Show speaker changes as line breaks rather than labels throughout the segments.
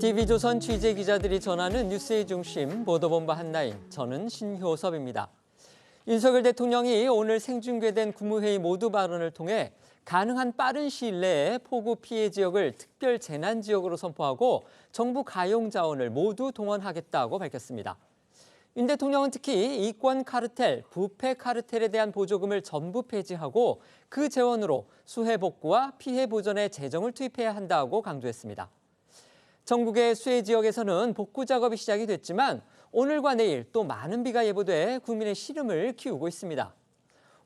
TV조선 취재기자들이 전하는 뉴스의 중심 보도본부 한라인, 저는 신효섭입니다. 윤석열 대통령이 오늘 생중계된 국무회의 모두 발언을 통해 가능한 빠른 시일 내에 폭우 피해 지역을 특별 재난 지역으로 선포하고 정부 가용 자원을 모두 동원하겠다고 밝혔습니다. 윤 대통령은 특히 이권 카르텔, 부패 카르텔에 대한 보조금을 전부 폐지하고 그 재원으로 수해 복구와 피해 보전에 재정을 투입해야 한다고 강조했습니다. 전국의 수해 지역에서는 복구 작업이 시작이 됐지만 오늘과 내일 또 많은 비가 예보돼 국민의 시름을 키우고 있습니다.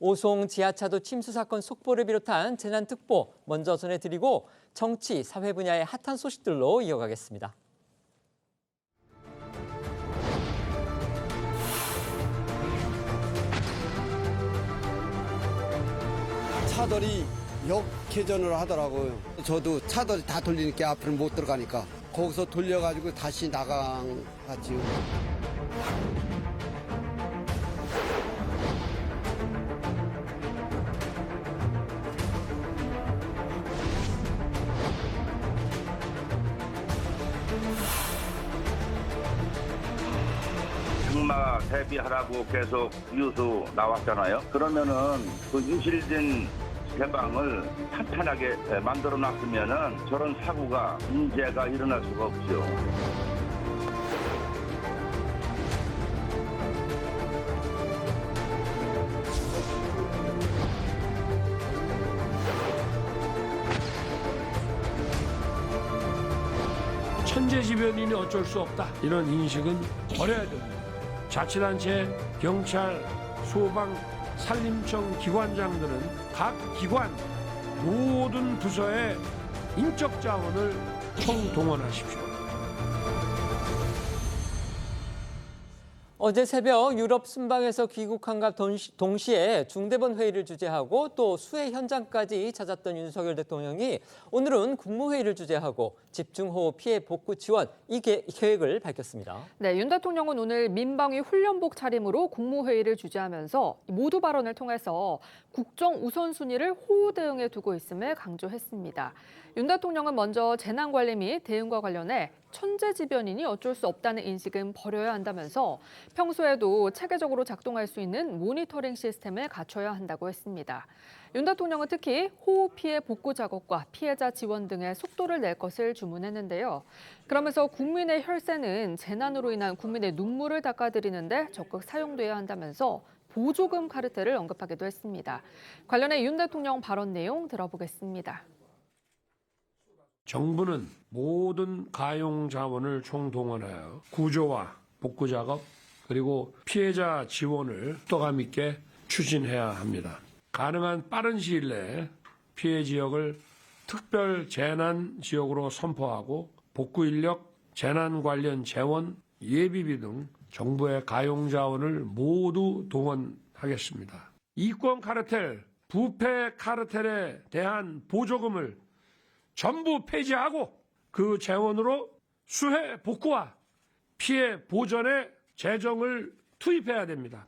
오송 지하차도 침수 사건 속보를 비롯한 재난특보 먼저 전해드리고 정치, 사회 분야의 핫한 소식들로 이어가겠습니다.
차들이 역회전을 하더라고요. 저도 차들이 다 돌리니까 앞으로 못 들어가니까 거기서 돌려가지고 다시 나가지요.
장마 대비하라고 계속 뉴스 나왔잖아요. 그러면은 그 유실된 개방을 탄탄하게 만들어 놨으면은 저런 사고가 문제가 일어날 수가 없죠.
천재지변이니 어쩔 수 없다. 이런 인식은 버려야 됩니다. 자치단체, 경찰, 소방, 산림청 기관장들은 각 기관 모든 부서의 인적 자원을 총동원하십시오.
어제 새벽 유럽 순방에서 귀국한과 동시에 중대본 회의를 주재하고 또 수해 현장까지 찾았던 윤석열 대통령이 오늘은 국무회의를 주재하고 집중호우 피해 복구 지원 이 계획을 밝혔습니다.
네, 윤 대통령은 오늘 민방위 훈련복 차림으로 국무회의를 주재하면서 모두 발언을 통해서 국정 우선순위를 호우 대응에 두고 있음을 강조했습니다. 윤 대통령은 먼저 재난관리 및 대응과 관련해 천재지변이니 어쩔 수 없다는 인식은 버려야 한다면서 평소에도 체계적으로 작동할 수 있는 모니터링 시스템을 갖춰야 한다고 했습니다. 윤 대통령은 특히 호우 피해 복구 작업과 피해자 지원 등의 속도를 낼 것을 주문했는데요. 그러면서 국민의 혈세는 재난으로 인한 국민의 눈물을 닦아드리는 데 적극 사용돼야 한다면서 보조금 카르텔을 언급하기도 했습니다. 관련해 윤 대통령 발언 내용 들어보겠습니다.
정부는 모든 가용 자원을 총동원하여 구조와 복구 작업 그리고 피해자 지원을 속도감 있게 추진해야 합니다. 가능한 빠른 시일 내에 피해 지역을 특별 재난 지역으로 선포하고 복구 인력, 재난 관련 재원, 예비비 등 정부의 가용 자원을 모두 동원하겠습니다. 이권 카르텔, 부패 카르텔에 대한 보조금을 전부 폐지하고 그 재원으로 수해 복구와 피해 보전에 재정을 투입해야 됩니다.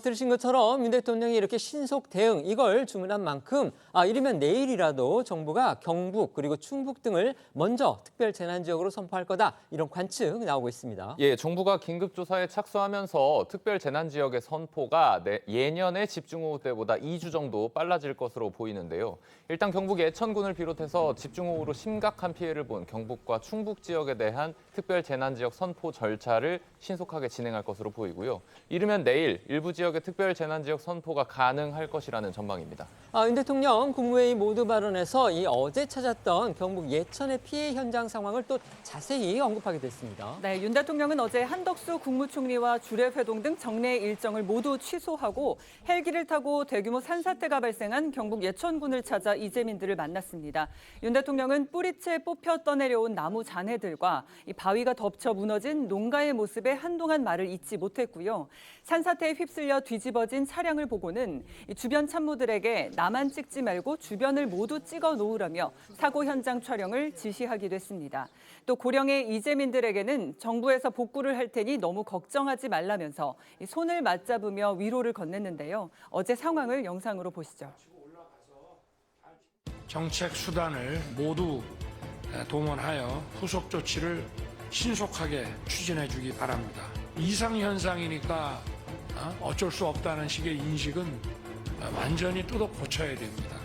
들으신 것처럼 윤 대통령이 이렇게 신속 대응 이걸 주문한 만큼 이르면 내일이라도 정부가 경북 그리고 충북 등을 먼저 특별 재난 지역으로 선포할 거다 이런 관측 나오고 있습니다.
예, 정부가 긴급 조사에 착수하면서 특별 재난 지역의 선포가 예년의 집중호우 때보다 2주 정도 빨라질 것으로 보이는데요. 일단 경북 예천군을 비롯해서 집중호우로 심각한 피해를 본 경북과 충북 지역에 대한 특별 재난 지역 선포 절차를 신속하게 진행할 것으로 보이고요. 이르면 내일 일부 지역의 특별 재난 지역 선포가 가능할 것이라는 전망입니다.
윤 대통령 국무회의 모두 발언에서 이 어제 찾았던 경북 예천의 피해 현장 상황을 또 자세히 언급하게 됐습니다.
네, 윤 대통령은 어제 한덕수 국무총리와 주례회동 등 정례 일정을 모두 취소하고 헬기를 타고 대규모 산사태가 발생한 경북 예천군을 찾아 이재민들을 만났습니다. 윤 대통령은 뿌리채 뽑혀 떠내려온 나무 잔해들과 이 바위가 덮쳐 무너진 농가의 모습에 한동안 말을 잇지 못했고요. 산사태에 휩쓸려 뒤집어진 차량을 보고는 주변 참모들에게 나만 찍지 말고 주변을 모두 찍어 놓으라며 사고 현장 촬영을 지시하기도 했습니다. 또 고령의 이재민들에게는 정부에서 복구를 할 테니 너무 걱정하지 말라면서 손을 맞잡으며 위로를 건넸는데요. 어제 상황을 영상으로 보시죠.
정책 수단을 모두 동원하여 후속 조치를 신속하게 추진해 주기 바랍니다. 이상현상이니까 어쩔 수 없다는 식의 인식은 완전히 뜯어 고쳐야 됩니다.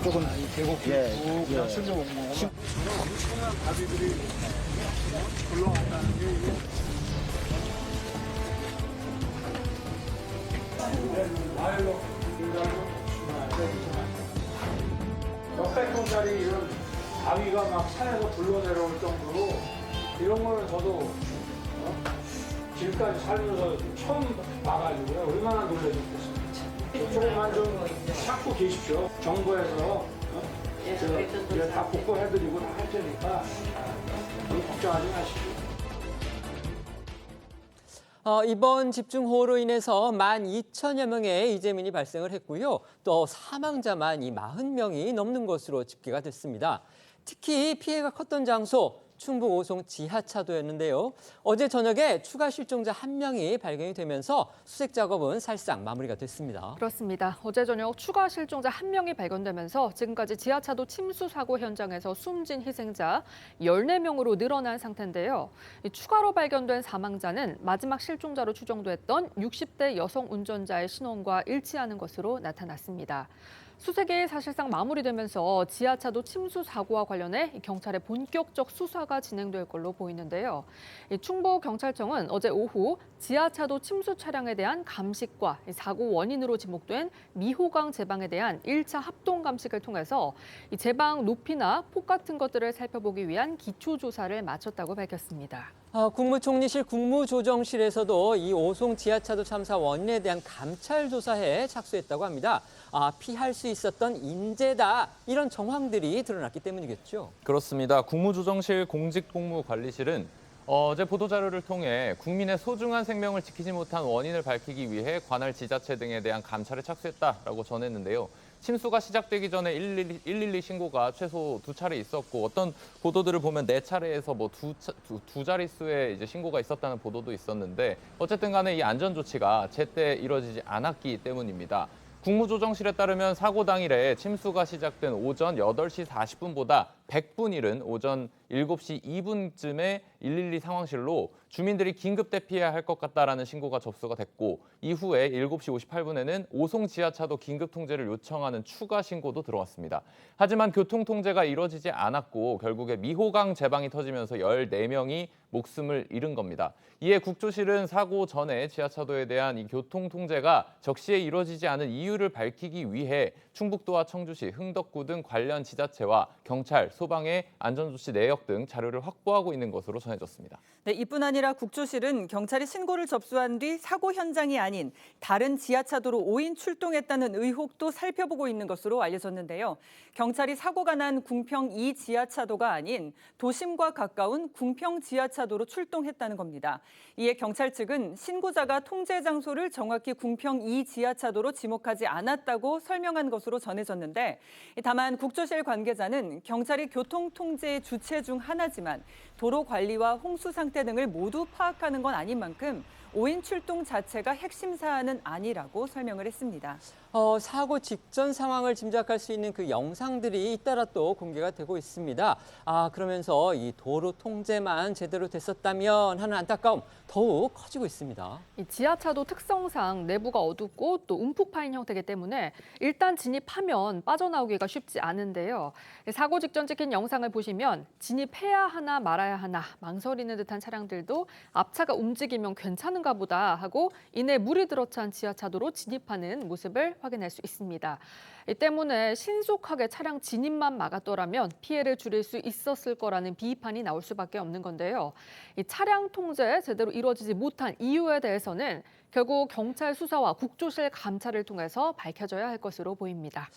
조금 계곡 그냥 슬쩍 온 거구나. 엄청난 바위들이 올라왔다는 게 이게 몇백 톤짜리 이런 바위가 막 산에서 불러 내려올 정도로 이런 거는 저도 지금까지 살면서 처음 봐가지고요. 얼마나 놀라셨겠습니까? 조금만 좀 찾고 계십시오. 정부에서 제가 다 복구해드리고 다 할 테니까 너무 걱정하지 마시고.
이번 집중호우로 인해서 12,000여 명의 이재민이 발생을 했고요. 또 사망자만 이 40명이 넘는 것으로 집계가 됐습니다. 특히 피해가 컸던 장소 충북 오송 지하차도였는데요. 어제 저녁에 추가 실종자 1명이 발견이 되면서 수색 작업은 사실상 마무리가 됐습니다.
그렇습니다. 어제 저녁 추가 실종자 1명이 발견되면서 지금까지 지하차도 침수 사고 현장에서 숨진 희생자 14명으로 늘어난 상태인데요. 추가로 발견된 사망자는 마지막 실종자로 추정됐던 60대 여성 운전자의 신원과 일치하는 것으로 나타났습니다. 수색이 사실상 마무리되면서 지하차도 침수 사고와 관련해 경찰의 본격적 수사가 진행될 걸로 보이는데요. 충북경찰청은 어제 오후 지하차도 침수 차량에 대한 감식과 사고 원인으로 지목된 미호강 제방에 대한 1차 합동 감식을 통해서 제방 높이나 폭 같은 것들을 살펴보기 위한 기초조사를 마쳤다고 밝혔습니다.
국무총리실 국무조정실에서도 이 오송 지하차도 참사 원인에 대한 감찰 조사에 착수했다고 합니다. 피할 수 있었던 인재다 이런 정황들이 드러났기 때문이겠죠.
그렇습니다. 국무조정실 공직복무관리실은 어제 보도자료를 통해 국민의 소중한 생명을 지키지 못한 원인을 밝히기 위해 관할 지자체 등에 대한 감찰에 착수했다라고 전했는데요. 침수가 시작되기 전에 112 신고가 최소 2차례 있었고 어떤 보도들을 보면 4차례에서 두 자릿수의 이제 신고가 있었다는 보도도 있었는데 어쨌든 간에 이 안전 조치가 제때 이뤄지지 않았기 때문입니다. 국무조정실에 따르면 사고 당일에 침수가 시작된 오전 8시 40분보다 100분 이른 오전 7시 2분쯤에 112 상황실로 주민들이 긴급 대피해야 할 것 같다라는 신고가 접수가 됐고 이후에 7시 58분에는 오송 지하차도 긴급 통제를 요청하는 추가 신고도 들어왔습니다. 하지만 교통 통제가 이뤄지지 않았고 결국에 미호강 제방이 터지면서 14명이 목숨을 잃은 겁니다. 이에 국조실은 사고 전에 지하차도에 대한 이 교통 통제가 적시에 이뤄지지 않은 이유를 밝히기 위해 충북도와 청주시, 흥덕구 등 관련 지자체와 경찰, 소방의 안전조치 내역 등 자료를 확보하고 있는 것으로 전해졌습니다.
네, 이뿐 아니라 국조실은 경찰이 신고를 접수한 뒤 사고 현장이 아닌 다른 지하차도로 5인 출동했다는 의혹도 살펴보고 있는 것으로 알려졌는데요. 경찰이 사고가 난 궁평 2 지하차도가 아닌 도심과 가까운 궁평 지하차도로 출동했다는 겁니다. 이에 경찰 측은 신고자가 통제 장소를 정확히 궁평 2 지하차도로 지목하지 않았다고 설명한 것으로 전해졌는데 다만 국조실 관계자는 경찰이 교통 통제의 주체 중 하나지만 도로 관리와 홍수 상태 등을 모두 파악하는 건 아닌 만큼 5인 출동 자체가 핵심 사안은 아니라고 설명을 했습니다.
사고 직전 상황을 짐작할 수 있는 그 영상들이 잇따라 또 공개가 되고 있습니다. 그러면서 이 도로 통제만 제대로 됐었다면 하는 안타까움 더욱 커지고 있습니다.
이 지하차도 특성상 내부가 어둡고 또 움푹 파인 형태이기 때문에 일단 진입하면 빠져나오기가 쉽지 않은데요. 사고 직전 찍힌 영상을 보시면 진입해야 하나 말아야 하나 망설이는 듯한 차량들도 앞차가 움직이면 괜찮은가 보다 하고 이내 물이 들어찬 지하차도로 진입하는 모습을 확인할 수 있습니다. 이 때문에 신속하게 차량 진입만 막았더라면 피해를 줄일 수 있었을 거라는 비판이 나올 수밖에 없는 건데요. 이 차량 통제 제대로 이루어지지 못한 이유에 대해서는 결국 경찰 수사와 국조실 감찰을 통해서 밝혀져야 할 것으로 보입니다.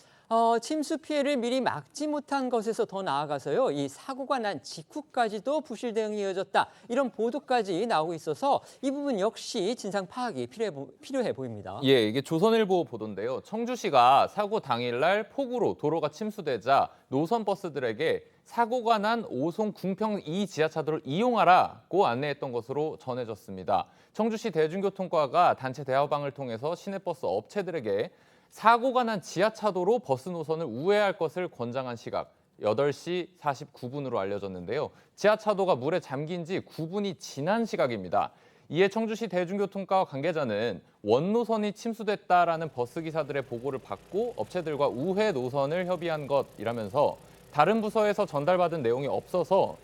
침수 피해를 미리 막지 못한 것에서 더 나아가서요. 이 사고가 난 직후까지도 부실 대응이 이어졌다. 이런 보도까지 나오고 있어서 이 부분 역시 진상 파악이 필요해 보입니다.
예, 이게 조선일보 보도인데요. 청주시가 사고 당일날 폭우로 도로가 침수되자 노선 버스들에게 사고가 난 오송 궁평 2 지하차도를 이용하라고 안내했던 것으로 전해졌습니다. 청주시 대중교통과가 단체 대화방을 통해서 시내버스 업체들에게 사고가 난 지하차도로 버스 노선을 우회할 것을 권장한 시각 8시 49분으로 알려졌는데요. 지하차도가 물에 잠긴 지 9분이 지난 시각입니다. 이에 청주시 대중교통과 관계자는 원노선이 침수됐다라는 버스기사들의 보고를 받고 업체들과 우회 노선을 협의한 것이라면서 다른 부서에서 전달받은 내용이 없어서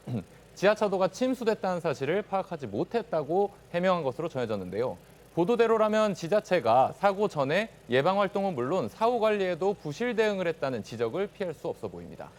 지하차도가 침수됐다는 사실을 파악하지 못했다고 해명한 것으로 전해졌는데요. 보도대로라면 지자체가 사고 전에 예방 활동은 물론 사후 관리에도 부실 대응을 했다는 지적을 피할 수 없어 보입니다.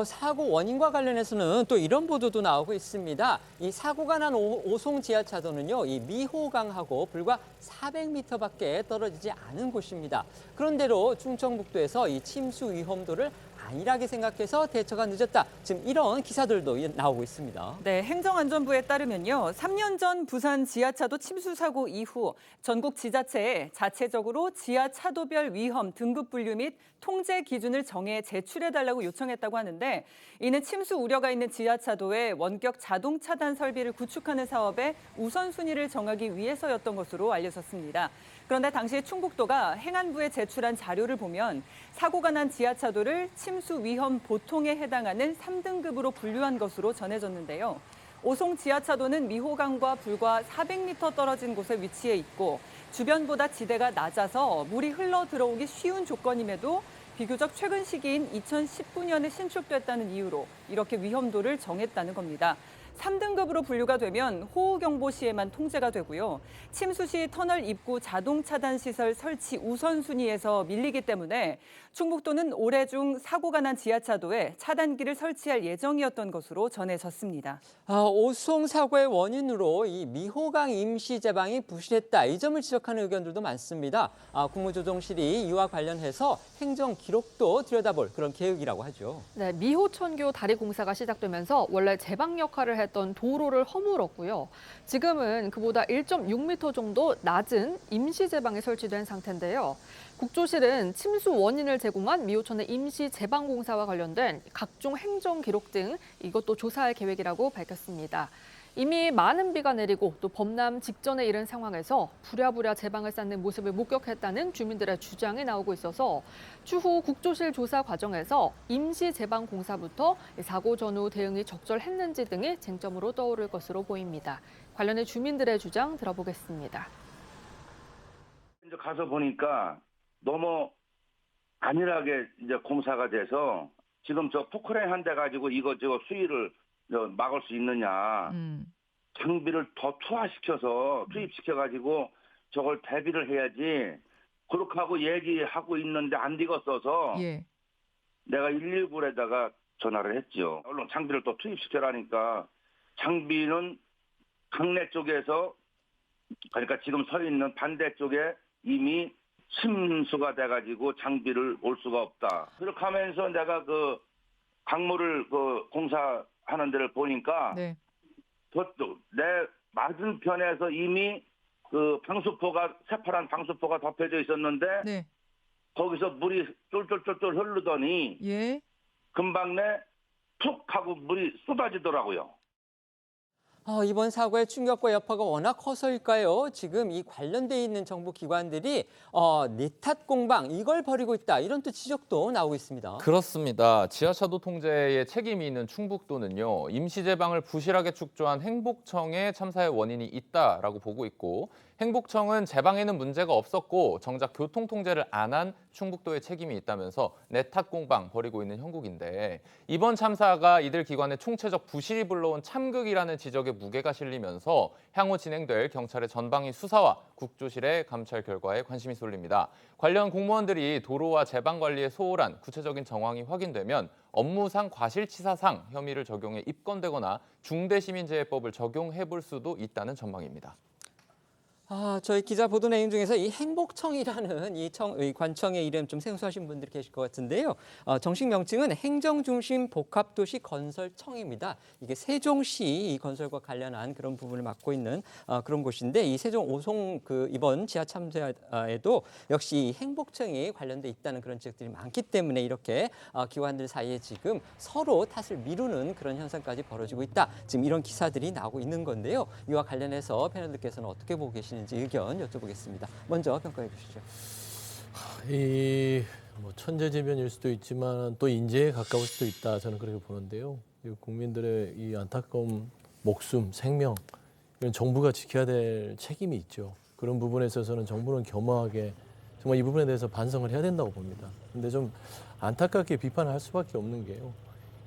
사고 원인과 관련해서는 또 이런 보도도 나오고 있습니다. 이 사고가 난 오송 지하차도는요, 이 미호강하고 불과 400m밖에 떨어지지 않은 곳입니다. 그런데로 충청북도에서 이 침수 위험도를 안일하게 생각해서 대처가 늦었다. 지금 이런 기사들도 나오고 있습니다.
네, 행정안전부에 따르면요. 3년 전 부산 지하차도 침수 사고 이후 전국 지자체에 자체적으로 지하차도별 위험 등급 분류 및 통제 기준을 정해 제출해달라고 요청했다고 하는데 이는 침수 우려가 있는 지하차도에 원격 자동 차단 설비를 구축하는 사업의 우선순위를 정하기 위해서였던 것으로 알려졌습니다. 그런데 당시 충북도가 행안부에 제출한 자료를 보면 사고가 난 지하차도를 침수 위험 보통에 해당하는 3등급으로 분류한 것으로 전해졌는데요. 오송 지하차도는 미호강과 불과 400m 떨어진 곳에 위치해 있고 주변보다 지대가 낮아서 물이 흘러 들어오기 쉬운 조건임에도 비교적 최근 시기인 2019년에 신축됐다는 이유로 이렇게 위험도를 정했다는 겁니다. 3등급으로 분류가 되면 호우경보 시에만 통제가 되고요. 침수 시 터널 입구 자동 차단 시설 설치 우선순위에서 밀리기 때문에 충북도는 올해 중 사고가 난 지하차도에 차단기를 설치할 예정이었던 것으로 전해졌습니다.
오송 사고의 원인으로 이 미호강 임시 제방이 부실했다. 이 점을 지적하는 의견들도 많습니다. 국무조정실이 이와 관련해서 행정 기록도 들여다볼 그런 계획이라고 하죠.
네, 미호천교 다리 공사가 시작되면서 원래 제방 역할을 했던 도로를 허물었고요. 지금은 그보다 1.6m 정도 낮은 임시 제방이 설치된 상태인데요. 국조실은 침수 원인을 제공한 미호천의 임시 제방 공사와 관련된 각종 행정 기록 등 이것도 조사할 계획이라고 밝혔습니다. 이미 많은 비가 내리고 또 범람 직전에 이른 상황에서 부랴부랴 제방을 쌓는 모습을 목격했다는 주민들의 주장이 나오고 있어서 추후 국조실 조사 과정에서 임시 제방 공사부터 사고 전후 대응이 적절했는지 등이 쟁점으로 떠오를 것으로 보입니다. 관련해 주민들의 주장 들어보겠습니다.
이제 가서 보니까 너무 안일하게 이제 공사가 돼서 지금 저 포크레인 한 대 가지고 이거 수위를 막을 수 있느냐. 장비를 더 투입시켜가지고 저걸 대비를 해야지. 그렇게 하고 얘기하고 있는데 안 되겠어서 내가 119에다가 전화를 했죠. 얼른 장비를 또 투입시켜라니까 장비는 강내 쪽에서 그러니까 지금 서 있는 반대쪽에 이미 침수가 돼가지고 장비를 올 수가 없다. 그렇게 하면서 내가 그 강물을 공사하는 데를 보니까 저쪽 내 맞은편에서 이미 그 새파란 방수포가 덮여져 있었는데 거기서 물이 쫄쫄쫄쫄 흐르더니 금방 툭 하고 물이 쏟아지더라고요.
이번 사고의 충격과 여파가 워낙 커서일까요? 지금 이 관련돼 있는 정부 기관들이 내탓 공방 이걸 벌이고 있다. 이런 또 지적도 나오고 있습니다.
그렇습니다. 지하차도 통제에 책임이 있는 충북도는요. 임시 제방을 부실하게 축조한 행복청의 참사의 원인이 있다라고 보고 있고 행복청은 제방에는 문제가 없었고 정작 교통 통제를 안 한 충북도의 책임이 있다면서 내탓 공방 벌이고 있는 형국인데 이번 참사가 이들 기관의 총체적 부실이 불러온 참극이라는 지적에 무게가 실리면서 향후 진행될 경찰의 전방위 수사와 국조실의 감찰 결과에 관심이 쏠립니다. 관련 공무원들이 도로와 제방 관리에 소홀한 구체적인 정황이 확인되면 업무상 과실치사상 혐의를 적용해 입건되거나 중대시민재해법을 적용해 볼 수도 있다는 전망입니다.
저희 기자 보도 내용 중에서 이 행복청이라는 이 관청의 이름 좀 생소하신 분들이 계실 것 같은데요. 정식 명칭은 행정중심 복합도시 건설청입니다. 이게 세종시 이 건설과 관련한 그런 부분을 맡고 있는 그런 곳인데 이 세종 오송 이번 지하 참사에도 역시 이 행복청이 관련돼 있다는 그런 지적들이 많기 때문에 이렇게 기관들 사이에 지금 서로 탓을 미루는 그런 현상까지 벌어지고 있다. 지금 이런 기사들이 나오고 있는 건데요. 이와 관련해서 패널들께서는 어떻게 보고 계시는지 의견 여쭤보겠습니다. 먼저 평가해 주시죠.
뭐 천재지변일 수도 있지만 또 인재에 가까울 수도 있다. 저는 그렇게 보는데요. 국민들의 이 안타까운 목숨, 생명 이건 정부가 지켜야 될 책임이 있죠. 그런 부분에 있어서는 정부는 겸허하게 정말 이 부분에 대해서 반성을 해야 된다고 봅니다. 근데 좀 안타깝게 비판을 할 수밖에 없는 게요.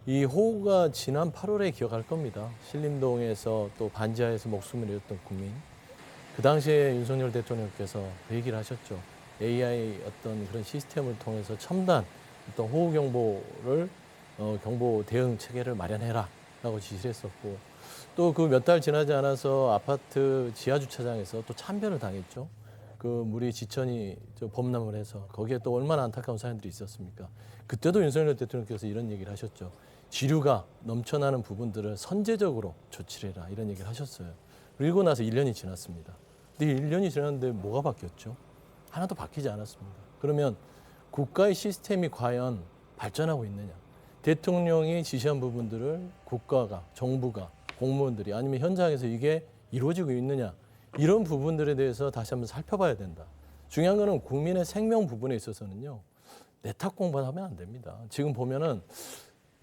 이 호우가 지난 8월에 기억할 겁니다. 신림동에서 또 반지하에서 목숨을 잃었던 국민. 그 당시에 윤석열 대통령께서 그 얘기를 하셨죠. AI 어떤 그런 시스템을 통해서 첨단 어떤 호우 경보를 경보 대응 체계를 마련해라라고 지시를 했었고 또 그 몇 달 지나지 않아서 아파트 지하 주차장에서 또 참변을 당했죠. 그 물이 지천이 범람을 해서 거기에 또 얼마나 안타까운 사연들이 있었습니까? 그때도 윤석열 대통령께서 이런 얘기를 하셨죠. 지류가 넘쳐나는 부분들을 선제적으로 조치를 해라 이런 얘기를 하셨어요. 그리고 나서 1년이 지났습니다. 근데 1년이 지났는데 뭐가 바뀌었죠? 하나도 바뀌지 않았습니다. 그러면 국가의 시스템이 과연 발전하고 있느냐? 대통령이 지시한 부분들을 국가가, 정부가, 공무원들이 아니면 현장에서 이게 이루어지고 있느냐? 이런 부분들에 대해서 다시 한번 살펴봐야 된다. 중요한 거는 국민의 생명 부분에 있어서는요. 내 탓 공부하면 안 됩니다. 지금 보면은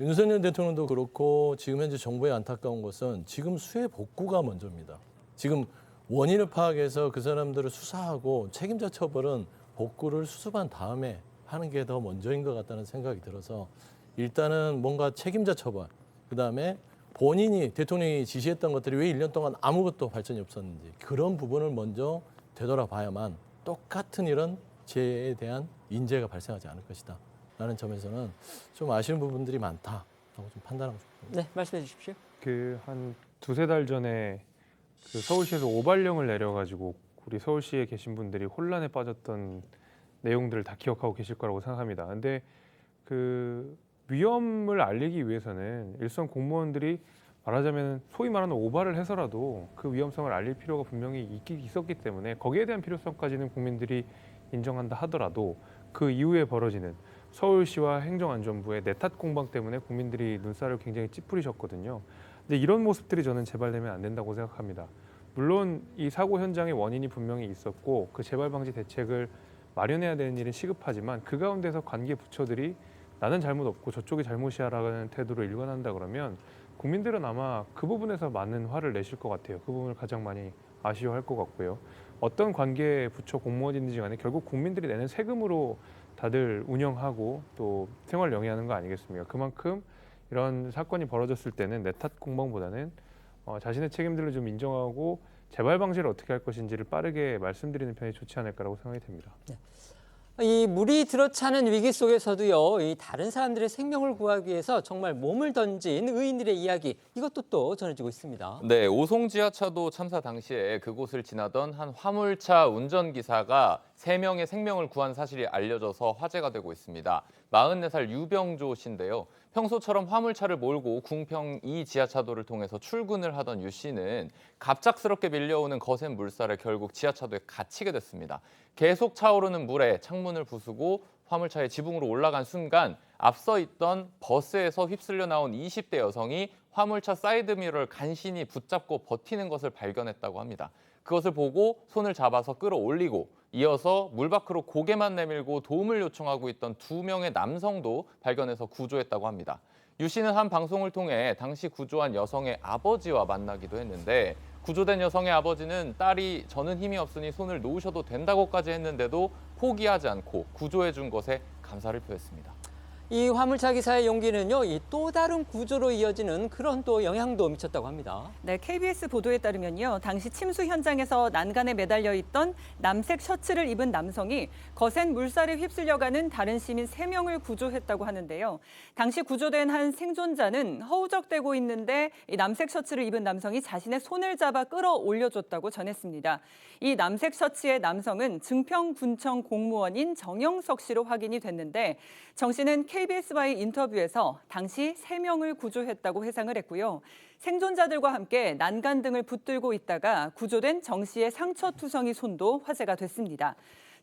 윤석열 대통령도 그렇고 지금 현재 정부의 안타까운 것은 지금 수해 복구가 먼저입니다. 지금 원인을 파악해서 그 사람들을 수사하고 책임자 처벌은 복구를 수습한 다음에 하는 게 더 먼저인 것 같다는 생각이 들어서 일단은 뭔가 책임자 처벌, 그다음에 본인이 대통령이 지시했던 것들이 왜 1년 동안 아무것도 발전이 없었는지 그런 부분을 먼저 되돌아봐야만 똑같은 이런 재해에 대한 인재가 발생하지 않을 것이다. 라는 점에서는 좀 아쉬운 부분들이 많다라고 좀 판단하고 싶습니다.
네, 말씀해 주십시오.
한 두세 달 전에 서울시에서 오발령을 내려가지고 우리 서울시에 계신 분들이 혼란에 빠졌던 내용들을 다 기억하고 계실 거라고 생각합니다. 근데 그 위험을 알리기 위해서는 일선 공무원들이 말하자면 소위 말하는 오발을 해서라도 그 위험성을 알릴 필요가 분명히 있었기 때문에 거기에 대한 필요성까지는 국민들이 인정한다 하더라도 그 이후에 벌어지는 서울시와 행정안전부의 내탓 공방 때문에 국민들이 눈살을 굉장히 찌푸리셨거든요. 근데 이런 모습들이 저는 재발되면 안 된다고 생각합니다. 물론 이 사고 현장의 원인이 분명히 있었고 그 재발 방지 대책을 마련해야 되는 일은 시급하지만 그 가운데서 관계 부처들이 나는 잘못 없고 저쪽이 잘못이야라는 태도로 일관한다 그러면 국민들은 아마 그 부분에서 많은 화를 내실 것 같아요. 그 부분을 가장 많이 아쉬워할 것 같고요. 어떤 관계 부처 공무원인지 간에 결국 국민들이 내는 세금으로 다들 운영하고 또 생활 영위하는 거 아니겠습니까? 그만큼 이런 사건이 벌어졌을 때는 내 탓 공방보다는 자신의 책임들을 좀 인정하고 재발 방지를 어떻게 할 것인지를 빠르게 말씀드리는 편이 좋지 않을까라고 생각이 됩니다.
네. 이 물이 들어차는 위기 속에서도요, 이 다른 사람들의 생명을 구하기 위해서 정말 몸을 던진 의인들의 이야기, 이것도 또 전해지고 있습니다.
네, 오송 지하차도 참사 당시에 그곳을 지나던 한 화물차 운전기사가 3명의 생명을 구한 사실이 알려져서 화제가 되고 있습니다. 44살 유병조 씨인데요. 평소처럼 화물차를 몰고 궁평 2 지하차도를 통해서 출근을 하던 유 씨는 갑작스럽게 밀려오는 거센 물살에 결국 지하차도에 갇히게 됐습니다. 계속 차오르는 물에 창문을 부수고 화물차의 지붕으로 올라간 순간 앞서 있던 버스에서 휩쓸려 나온 20대 여성이 화물차 사이드미러를 간신히 붙잡고 버티는 것을 발견했다고 합니다. 그것을 보고 손을 잡아서 끌어올리고 이어서 물 밖으로 고개만 내밀고 도움을 요청하고 있던 2명의 남성도 발견해서 구조했다고 합니다. 유 씨는 한 방송을 통해 당시 구조한 여성의 아버지와 만나기도 했는데 구조된 여성의 아버지는 딸이 저는 힘이 없으니 손을 놓으셔도 된다고까지 했는데도 포기하지 않고 구조해 준 것에 감사를 표했습니다.
이 화물차 기사의 용기는요, 이 또 다른 구조로 이어지는 그런 또 영향도 미쳤다고 합니다.
네, KBS 보도에 따르면요, 당시 침수 현장에서 난간에 매달려 있던 남색 셔츠를 입은 남성이 거센 물살에 휩쓸려가는 다른 시민 3명을 구조했다고 하는데요. 당시 구조된 한 생존자는 허우적대고 있는데 이 남색 셔츠를 입은 남성이 자신의 손을 잡아 끌어올려줬다고 전했습니다. 이 남색 셔츠의 남성은 증평군청 공무원인 정영석 씨로 확인이 됐는데 정 씨는 KBS와의 인터뷰에서 당시 3명을 구조했다고 회상을 했고요. 생존자들과 함께 난간 등을 붙들고 있다가 구조된 정 씨의 상처투성이 손도 화제가 됐습니다.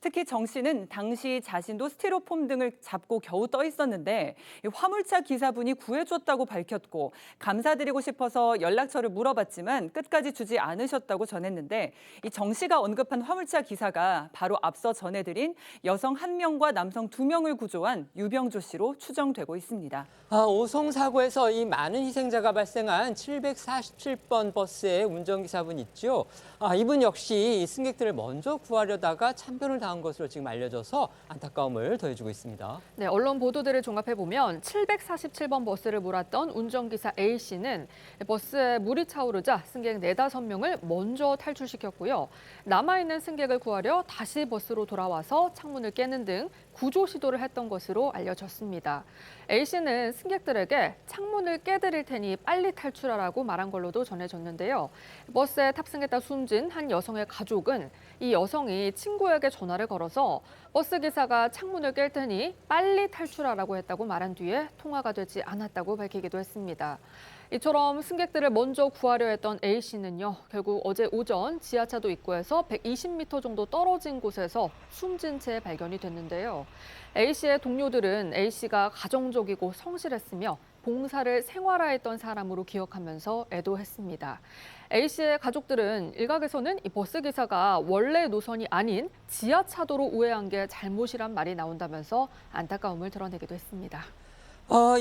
특히 정 씨는 당시 자신도 스티로폼 등을 잡고 겨우 떠 있었는데 화물차 기사분이 구해줬다고 밝혔고 감사드리고 싶어서 연락처를 물어봤지만 끝까지 주지 않으셨다고 전했는데 이 정 씨가 언급한 화물차 기사가 바로 앞서 전해드린 여성 1명과 남성 2명을 구조한 유병조 씨로 추정되고 있습니다.
오송 사고에서 이 많은 희생자가 발생한 747번 버스의 운전기사분 있죠. 이분 역시 승객들을 먼저 구하려다가 참변을 당한 것으로 지금 알려져서 안타까움을 더해주고 있습니다.
네, 언론 보도들을 종합해보면 747번 버스를 몰았던 운전기사 A씨는 버스에 물이 차오르자 승객 4-5명을 먼저 탈출시켰고요. 남아있는 승객을 구하려 다시 버스로 돌아와서 창문을 깨는 등 구조 시도를 했던 것으로 알려졌습니다. A씨는 승객들에게 창문을 깨드릴 테니 빨리 탈출하라고 말한 걸로도 전해졌는데요. 버스에 탑승했다 숨진 한 여성의 가족은 이 여성이 친구에게 전화를 걸어서 버스 기사가 창문을 깰 테니 빨리 탈출하라고 했다고 말한 뒤에 통화가 되지 않았다고 밝히기도 했습니다. 이처럼 승객들을 먼저 구하려 했던 A씨는요, 결국 어제 오전 지하차도 입구에서 120m 정도 떨어진 곳에서 숨진 채 발견이 됐는데요. A씨의 동료들은 A씨가 가정적이고 성실했으며 봉사를 생활화했던 사람으로 기억하면서 애도했습니다. A씨의 가족들은 일각에서는 이 버스 기사가 원래 노선이 아닌 지하차도로 우회한 게 잘못이란 말이 나온다면서 안타까움을 드러내기도 했습니다.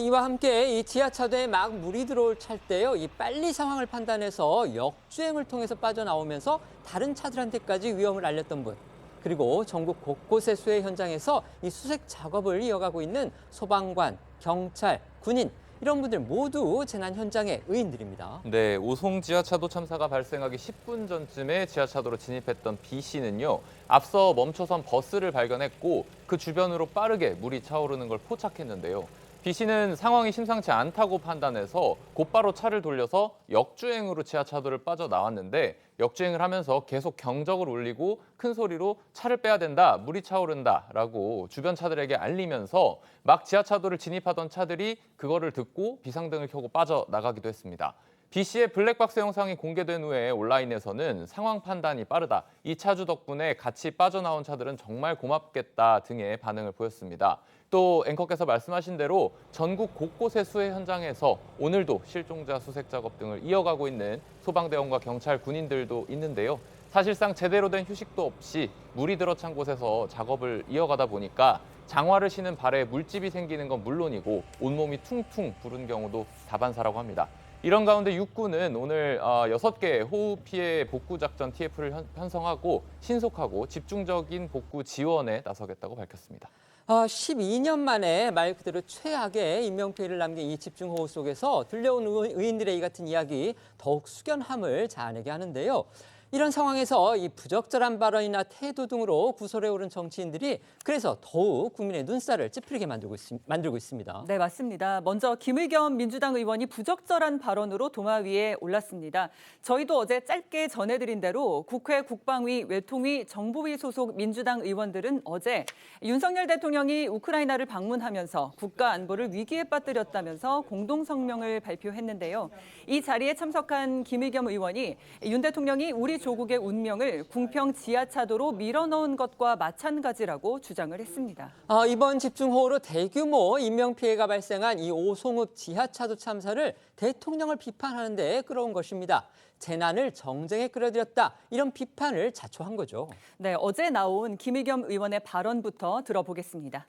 이와 함께 이 지하차도에 막 물이 들어올 찰때요, 이 빨리 상황을 판단해서 역주행을 통해서 빠져나오면서 다른 차들한테까지 위험을 알렸던 분, 그리고 전국 곳곳의 수해 현장에서 이 수색 작업을 이어가고 있는 소방관, 경찰, 군인, 이런 분들 모두 재난 현장의 의인들입니다.
네, 오송 지하차도 참사가 발생하기 10분 전쯤에 지하차도로 진입했던 B 씨는요, 앞서 멈춰선 버스를 발견했고 그 주변으로 빠르게 물이 차오르는 걸 포착했는데요. B 씨는 상황이 심상치 않다고 판단해서 곧바로 차를 돌려서 역주행으로 지하차도를 빠져나왔는데 역주행을 하면서 계속 경적을 울리고 큰 소리로 차를 빼야 된다, 물이 차오른다라고 주변 차들에게 알리면서 막 지하차도를 진입하던 차들이 그거를 듣고 비상등을 켜고 빠져나가기도 했습니다. B 씨의 블랙박스 영상이 공개된 후에 온라인에서는 상황 판단이 빠르다, 이 차주 덕분에 같이 빠져나온 차들은 정말 고맙겠다 등의 반응을 보였습니다. 또 앵커께서 말씀하신 대로 전국 곳곳의 수해 현장에서 오늘도 실종자 수색 작업 등을 이어가고 있는 소방대원과 경찰, 군인들도 있는데요. 사실상 제대로 된 휴식도 없이 물이 들어찬 곳에서 작업을 이어가다 보니까 장화를 신은 발에 물집이 생기는 건 물론이고 온몸이 퉁퉁 부른 경우도 다반사라고 합니다. 이런 가운데 육군은 오늘 6개 호우 피해 복구 작전 TF를 편성하고 신속하고 집중적인 복구 지원에 나서겠다고 밝혔습니다.
12년 만에 말 그대로 최악의 인명피해를 남긴 이 집중호우 속에서 들려온 의인들의 이 같은 이야기 더욱 숙연함을 자아내게 하는데요. 이런 상황에서 이 부적절한 발언이나 태도 등으로 구설에 오른 정치인들이 그래서 더욱 국민의 눈살을 찌푸리게 만들고 있습니다.
네, 맞습니다. 먼저 김의겸 민주당 의원이 부적절한 발언으로 도마 위에 올랐습니다. 저희도 어제 짧게 전해드린 대로 국회 국방위, 외통위, 정보위 소속 민주당 의원들은 어제 윤석열 대통령이 우크라이나를 방문하면서 국가 안보를 위기에 빠뜨렸다면서 공동 성명을 발표했는데요. 이 자리에 참석한 김의겸 의원이 윤 대통령이 우리 조국의 운명을 궁평 지하차도로 밀어넣은 것과 마찬가지라고 주장을 했습니다.
이번 집중호우로 대규모 인명피해가 발생한 이 오송읍 지하차도 참사를 대통령을 비판하는 데 끌어온 것입니다. 재난을 정쟁에 끌어들였다, 이런 비판을 자초한 거죠.
네, 어제 나온 김의겸 의원의 발언부터 들어보겠습니다.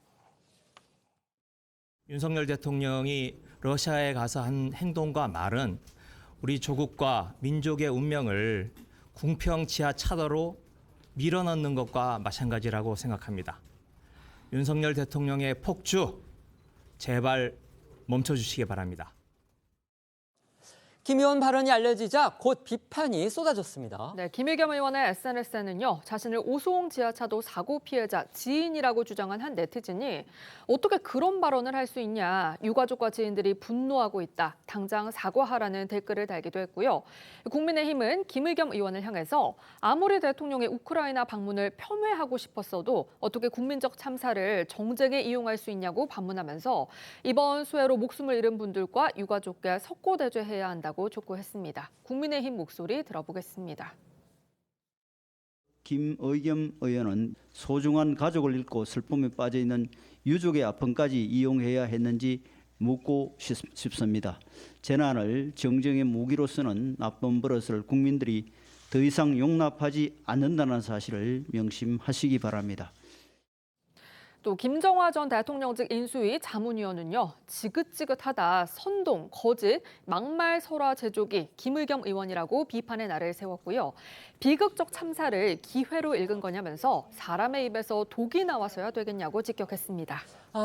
윤석열 대통령이 러시아에 가서 한 행동과 말은 우리 조국과 민족의 운명을 궁평 지하차도로 밀어넣는 것과 마찬가지라고 생각합니다. 윤석열 대통령의 폭주, 제발 멈춰주시기 바랍니다.
김 의원 발언이 알려지자 곧 비판이 쏟아졌습니다.
네, 김의겸 의원의 SNS에는요, 자신을 오송 지하차도 사고 피해자 지인이라고 주장한 한 네티즌이 어떻게 그런 발언을 할 수 있냐, 유가족과 지인들이 분노하고 있다, 당장 사과하라는 댓글을 달기도 했고요. 국민의힘은 김의겸 의원을 향해서 아무리 대통령의 우크라이나 방문을 폄훼하고 싶었어도 어떻게 국민적 참사를 정쟁에 이용할 수 있냐고 반문하면서 이번 수해로 목숨을 잃은 분들과 유가족께 석고대죄해야 한다고 촉구했습니다. 국민의힘 목소리 들어보겠습니다.
김의겸 의원은 소중한 가족을 잃고 슬픔에 빠져 있는 유족의 아픔까지 이용해야 했는지 묻고 싶습니다. 재난을 정정의 무기로 쓰는 나쁜 버릇을 국민들이 더 이상 용납하지 않는다는 사실을 명심하시기 바랍니다.
또 김정화 전 대통령직 인수위 자문위원은요, 지긋지긋하다, 선동, 거짓, 막말 설화 제조기 김의겸 의원이라고 비판의 날을 세웠고요. 비극적 참사를 기회로 읽은 거냐면서 사람의 입에서 독이 나와서야 되겠냐고 직격했습니다.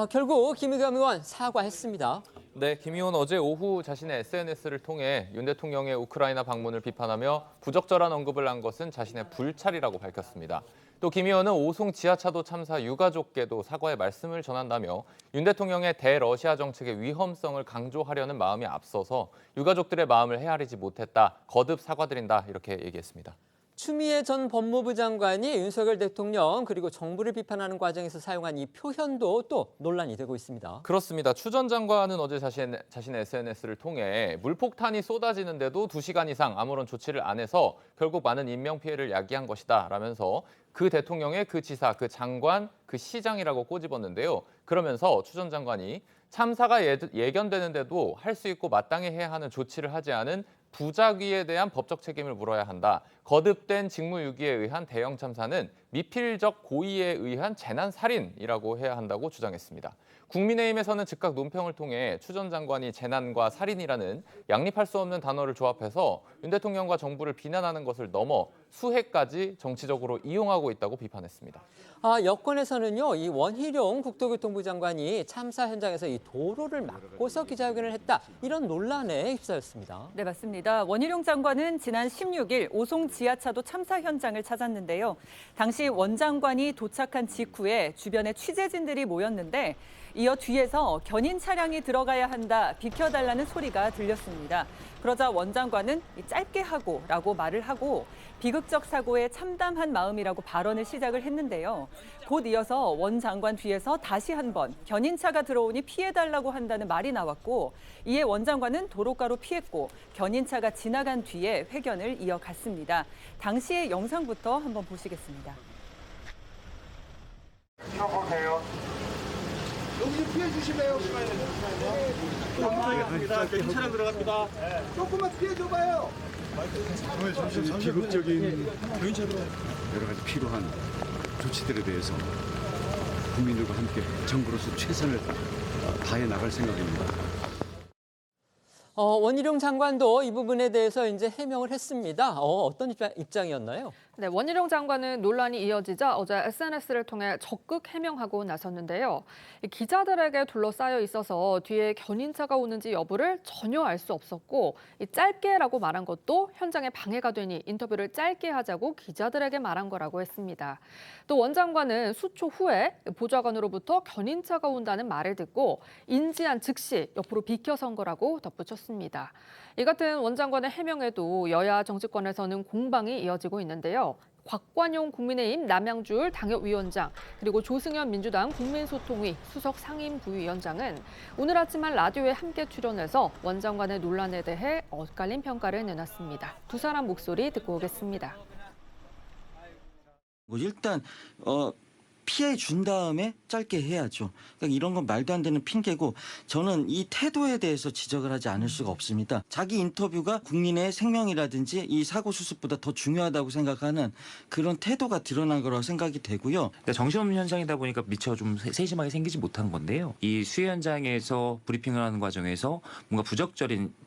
결국 김의겸 의원 사과했습니다.
네, 김 의원 어제 오후 자신의 SNS를 통해 윤 대통령의 우크라이나 방문을 비판하며 부적절한 언급을 한 것은 자신의 불찰이라고 밝혔습니다. 또 김 의원은 오송 지하차도 참사 유가족께도 사과의 말씀을 전한다며 윤 대통령의 대러시아 정책의 위험성을 강조하려는 마음이 앞서서 유가족들의 마음을 헤아리지 못했다. 거듭 사과드린다. 이렇게 얘기했습니다.
추미애 전 법무부 장관이 윤석열 대통령 그리고 정부를 비판하는 과정에서 사용한 이 표현도 또 논란이 되고 있습니다.
그렇습니다. 추 전 장관은 어제 자신의 SNS를 통해 물폭탄이 쏟아지는데도 2시간 이상 아무런 조치를 안 해서 결국 많은 인명피해를 야기한 것이다 라면서 그 대통령의 그 지사, 그 장관, 그 시장이라고 꼬집었는데요. 그러면서 추 전 장관이 참사가 예견되는데도 할 수 있고 마땅히 해야 하는 조치를 하지 않은 부작위에 대한 법적 책임을 물어야 한다. 거듭된 직무유기에 의한 대형 참사는 미필적 고의에 의한 재난살인이라고 해야 한다고 주장했습니다. 국민의힘에서는 즉각 논평을 통해 추 전 장관이 재난과 살인이라는 양립할 수 없는 단어를 조합해서 윤 대통령과 정부를 비난하는 것을 넘어 수해까지 정치적으로 이용하고 있다고 비판했습니다.
여권에서는요, 이 원희룡 국토교통부 장관이 참사 현장에서 이 도로를 막고서 기자회견을 했다. 이런 논란에 휩싸였습니다.
네, 맞습니다. 원희룡 장관은 지난 16일 오송 지하차도 참사 현장을 찾았는데요. 당시 원 장관이 도착한 직후에 주변에 취재진들이 모였는데 이어 뒤에서 견인 차량이 들어가야 한다, 비켜달라는 소리가 들렸습니다. 그러자 원 장관은 짧게 하고라고 말을 하고 비극적 사고에 참담한 마음이라고 발언을 시작을 했는데요. 곧 이어서 원 장관 뒤에서 다시 한번 견인차가 들어오니 피해달라고 한다는 말이 나왔고 이에 원 장관은 도로가로 피했고 견인차가 지나간 뒤에 회견을 이어갔습니다. 당시의 영상부터 한번 보시겠습니다.
보세요.
여기 좀 피해 주시래요. 차량 들어갑니다. 조금만 피해 줘봐요.
비극적인 여러 가지 필요한 조치들에 대해서 국민들과 함께 정부로서 최선을 다해 나갈 생각입니다.
원희룡 장관도 이 부분에 대해서 이제 해명을 했습니다. 어떤 입장이었나요?
네, 원희룡 장관은 논란이 이어지자 어제 SNS를 통해 적극 해명하고 나섰는데요. 기자들에게 둘러싸여 있어서 뒤에 견인차가 오는지 여부를 전혀 알 수 없었고 짧게라고 말한 것도 현장에 방해가 되니 인터뷰를 짧게 하자고 기자들에게 말한 거라고 했습니다. 또 원 장관은 수초 후에 보좌관으로부터 견인차가 온다는 말을 듣고 인지한 즉시 옆으로 비켜선 거라고 덧붙였습니다. 이 같은 원 장관의 해명에도 여야 정치권에서는 공방이 이어지고 있는데요. 곽관용 국민의힘 남양주을 당협위원장 그리고 조승현 민주당 국민소통위 수석 상임부위원장은 오늘 아침 한 라디오에 함께 출연해서 원 장관의 논란에 대해 엇갈린 평가를 내놨습니다. 두 사람 목소리 듣고 오겠습니다.
일단 피해 준 다음에 짧게 해야죠. 그러니까 이런 건 말도 안 되는 핑계고 저는 이 태도에 대해서 지적을 하지 않을 수가 없습니다. 자기 인터뷰가 국민의 생명이라든지 이 사고 수습보다 더 중요하다고 생각하는 그런 태도가 드러난 거라고 생각이 되고요.
그러니까 정신없는 현상이다 보니까 미처 좀 세심하게 생기지 못한 건데요. 이 수해 현장에서 브리핑을 하는 과정에서 뭔가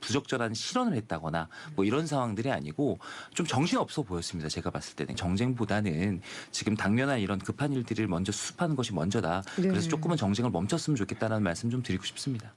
부적절한 실언을 했다거나 뭐 이런 상황들이 아니고 좀 정신없어 보였습니다. 제가 봤을 때는 정쟁보다는 지금 당면한 이런 급한 일들을 먼저 수습하는 것이 먼저다. 그래서 조금은 정쟁을 멈췄으면 좋겠다는 말씀 좀 드리고 싶습니다.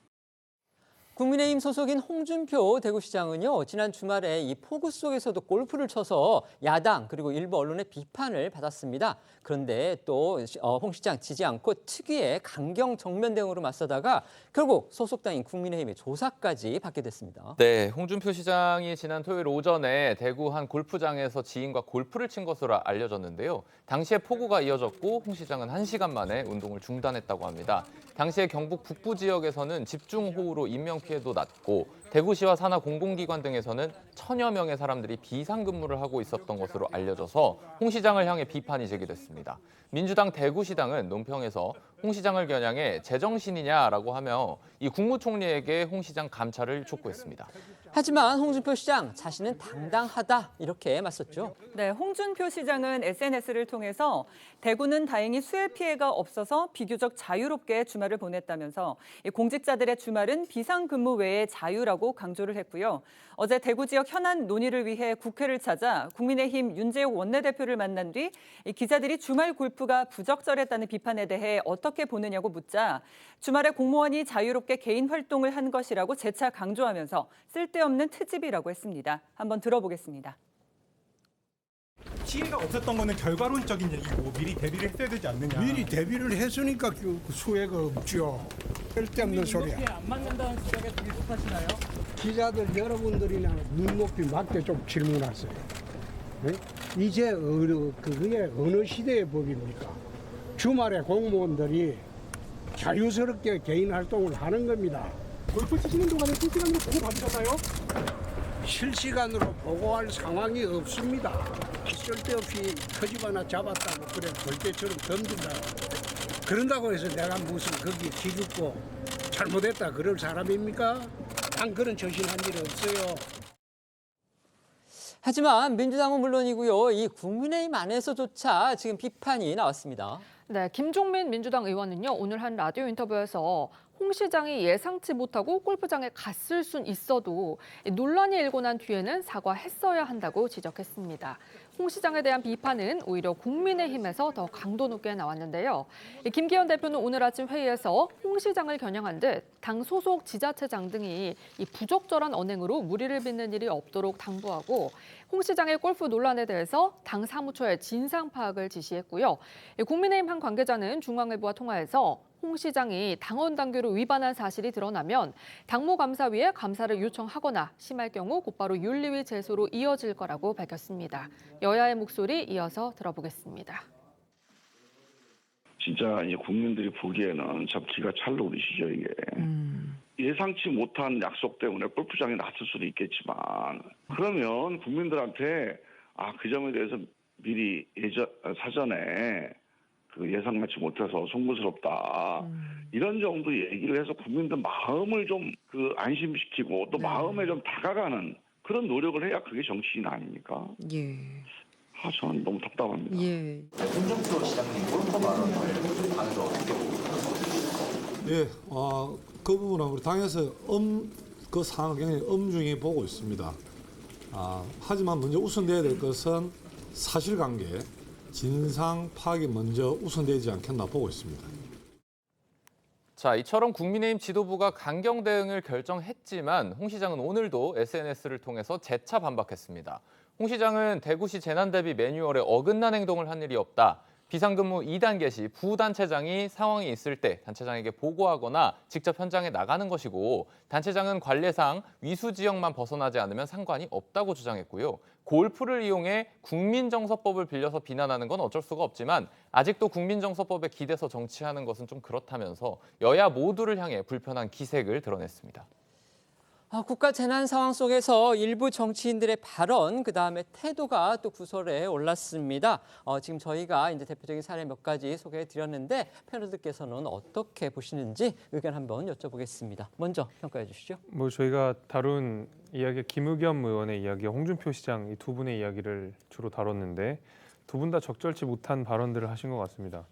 국민의힘 소속인 홍준표 대구시장은요, 지난 주말에 이 폭우 속에서도 골프를 쳐서 야당 그리고 일부 언론의 비판을 받았습니다. 그런데 또 홍 시장 지지 않고 특유의 강경 정면 대응으로 맞서다가 결국 소속 당인 국민의힘의 조사까지 받게 됐습니다.
네, 홍준표 시장이 지난 토요일 오전에 대구 한 골프장에서 지인과 골프를 친 것으로 알려졌는데요. 당시에 폭우가 이어졌고 홍 시장은 1시간 만에 운동을 중단했다고 합니다. 당시에 경북 북부 지역에서는 집중호우로 인명 피해도 낮고 대구시와 산하 공공기관 등에서는 1000여 명의 사람들이 비상근무를 하고 있었던 것으로 알려져서 홍 시장을 향해 비판이 제기됐습니다. 민주당 대구시당은 논평에서 홍 시장을 겨냥해 제정신이냐라고 하며 이 국무총리에게 홍 시장 감찰을 촉구했습니다.
하지만 홍준표 시장 자신은 당당하다 이렇게 맞섰죠.
네, 홍준표 시장은 SNS를 통해서 대구는 다행히 수해 피해가 없어서 비교적 자유롭게 주말을 보냈다면서 공직자들의 주말은 비상근무 외에 자유라고 강조를 했고요. 어제 대구 지역 현안 논의를 위해 국회를 찾아 국민의힘 윤재욱 원내대표를 만난 뒤 기자들이 주말 골프가 부적절했다는 비판에 대해 어떻게 보느냐고 묻자 주말에 공무원이 자유롭게 개인 활동을 한 것이라고 재차 강조하면서 쓸데없는 트집이라고 했습니다. 한번 들어보겠습니다.
피해가 없었던 거는 결과론적인 얘기고 미리 대비를 했어야 되지 않느냐.
미리 대비를 했으니까 그 수혜가 없죠. 쓸데없는 소리야.
안 맞는다는 지적에 동의하시나요?
기자들 여러분들이나 눈높이 맞게 좀 질문하세요. 네? 이제 그게 어느 시대의 법입니까? 주말에 공무원들이 자유스럽게 개인 활동을 하는 겁니다.
골프 치시는 동안에 실시간으로 보고 받으셨나요?
실시간으로 보고할 상황이 없습니다. 쓸데없이 터집 하나 잡았다고 그래 벌떼처럼 덤빈다. 그런다고 해서 내가 무슨 거기 기죽고 잘못했다 그럴 사람입니까? 난 그런 처신한 일 없어요.
하지만 민주당은 물론이고요. 이 국민의힘 안에서조차 지금 비판이 나왔습니다.
네, 김종민 민주당 의원은요, 오늘 한 라디오 인터뷰에서 홍 시장이 예상치 못하고 골프장에 갔을 순 있어도 논란이 일고 난 뒤에는 사과했어야 한다고 지적했습니다. 홍 시장에 대한 비판은 오히려 국민의힘에서 더 강도 높게 나왔는데요. 김기현 대표는 오늘 아침 회의에서 홍 시장을 겨냥한 듯 당 소속 지자체장 등이 이 부적절한 언행으로 무리를 빚는 일이 없도록 당부하고 홍 시장의 골프 논란에 대해서 당 사무처에 진상 파악을 지시했고요. 국민의힘 한 관계자는 중앙일보와 통화해서 홍 시장이 당원 당규를 위반한 사실이 드러나면 당무감사위에 감사를 요청하거나 심할 경우 곧바로 윤리위 제소로 이어질 거라고 밝혔습니다. 여야의 목소리 이어서 들어보겠습니다.
진짜 이제 국민들이 보기에는 참 기가 찰로 오르시죠, 이게. 예상치 못한 약속 때문에 골프장에 났을 수도 있겠지만 그러면 국민들한테 그 점에 대해서 미리 사전에 그 예상치 못해서 송구스럽다. 이런 정도 얘기를 해서 국민들 마음을 좀 안심시키고 또 마음에 좀 다가가는 그런 노력을 해야 그게 정치인 아닙니까?
예.
저는 너무 답답합니다.
예.
홍준표 시장님 골프 발언을 당에서 어떻게 보고 있습니까?
예, 그 부분은 우리 당에서 그 상황을 굉장히 엄중히 보고 있습니다. 하지만 먼저 우선돼야 될 것은 사실관계, 진상 파악이 먼저 우선되지 않겠나 보고 있습니다.
자, 이처럼 국민의힘 지도부가 강경 대응을 결정했지만 홍 시장은 오늘도 SNS를 통해서 재차 반박했습니다. 홍 시장은 대구시 재난대비 매뉴얼에 어긋난 행동을 한 일이 없다. 비상근무 2단계 시 부단체장이 상황이 있을 때 단체장에게 보고하거나 직접 현장에 나가는 것이고 단체장은 관례상 위수 지역만 벗어나지 않으면 상관이 없다고 주장했고요. 골프를 이용해 국민정서법을 빌려서 비난하는 건 어쩔 수가 없지만 아직도 국민정서법에 기대서 정치하는 것은 좀 그렇다면서 여야 모두를 향해 불편한 기색을 드러냈습니다.
국가 재난 상황 속에서 일부 정치인들의 발언, 그다음에 태도가 또 구설에 올랐습니다. 지금 저희가 이제 대표적인 사례 몇 가지 소개해 드렸는데 패널들께서는 어떻게 보시는지 의견 한번 여쭤보겠습니다. 먼저 평가해 주시죠.
저희가 다룬 이야기 김의겸 의원의 이야기, 홍준표 시장 이 두 분의 이야기를 주로 다뤘는데 두 분 다 적절치 못한 발언들을 하신 것 같습니다.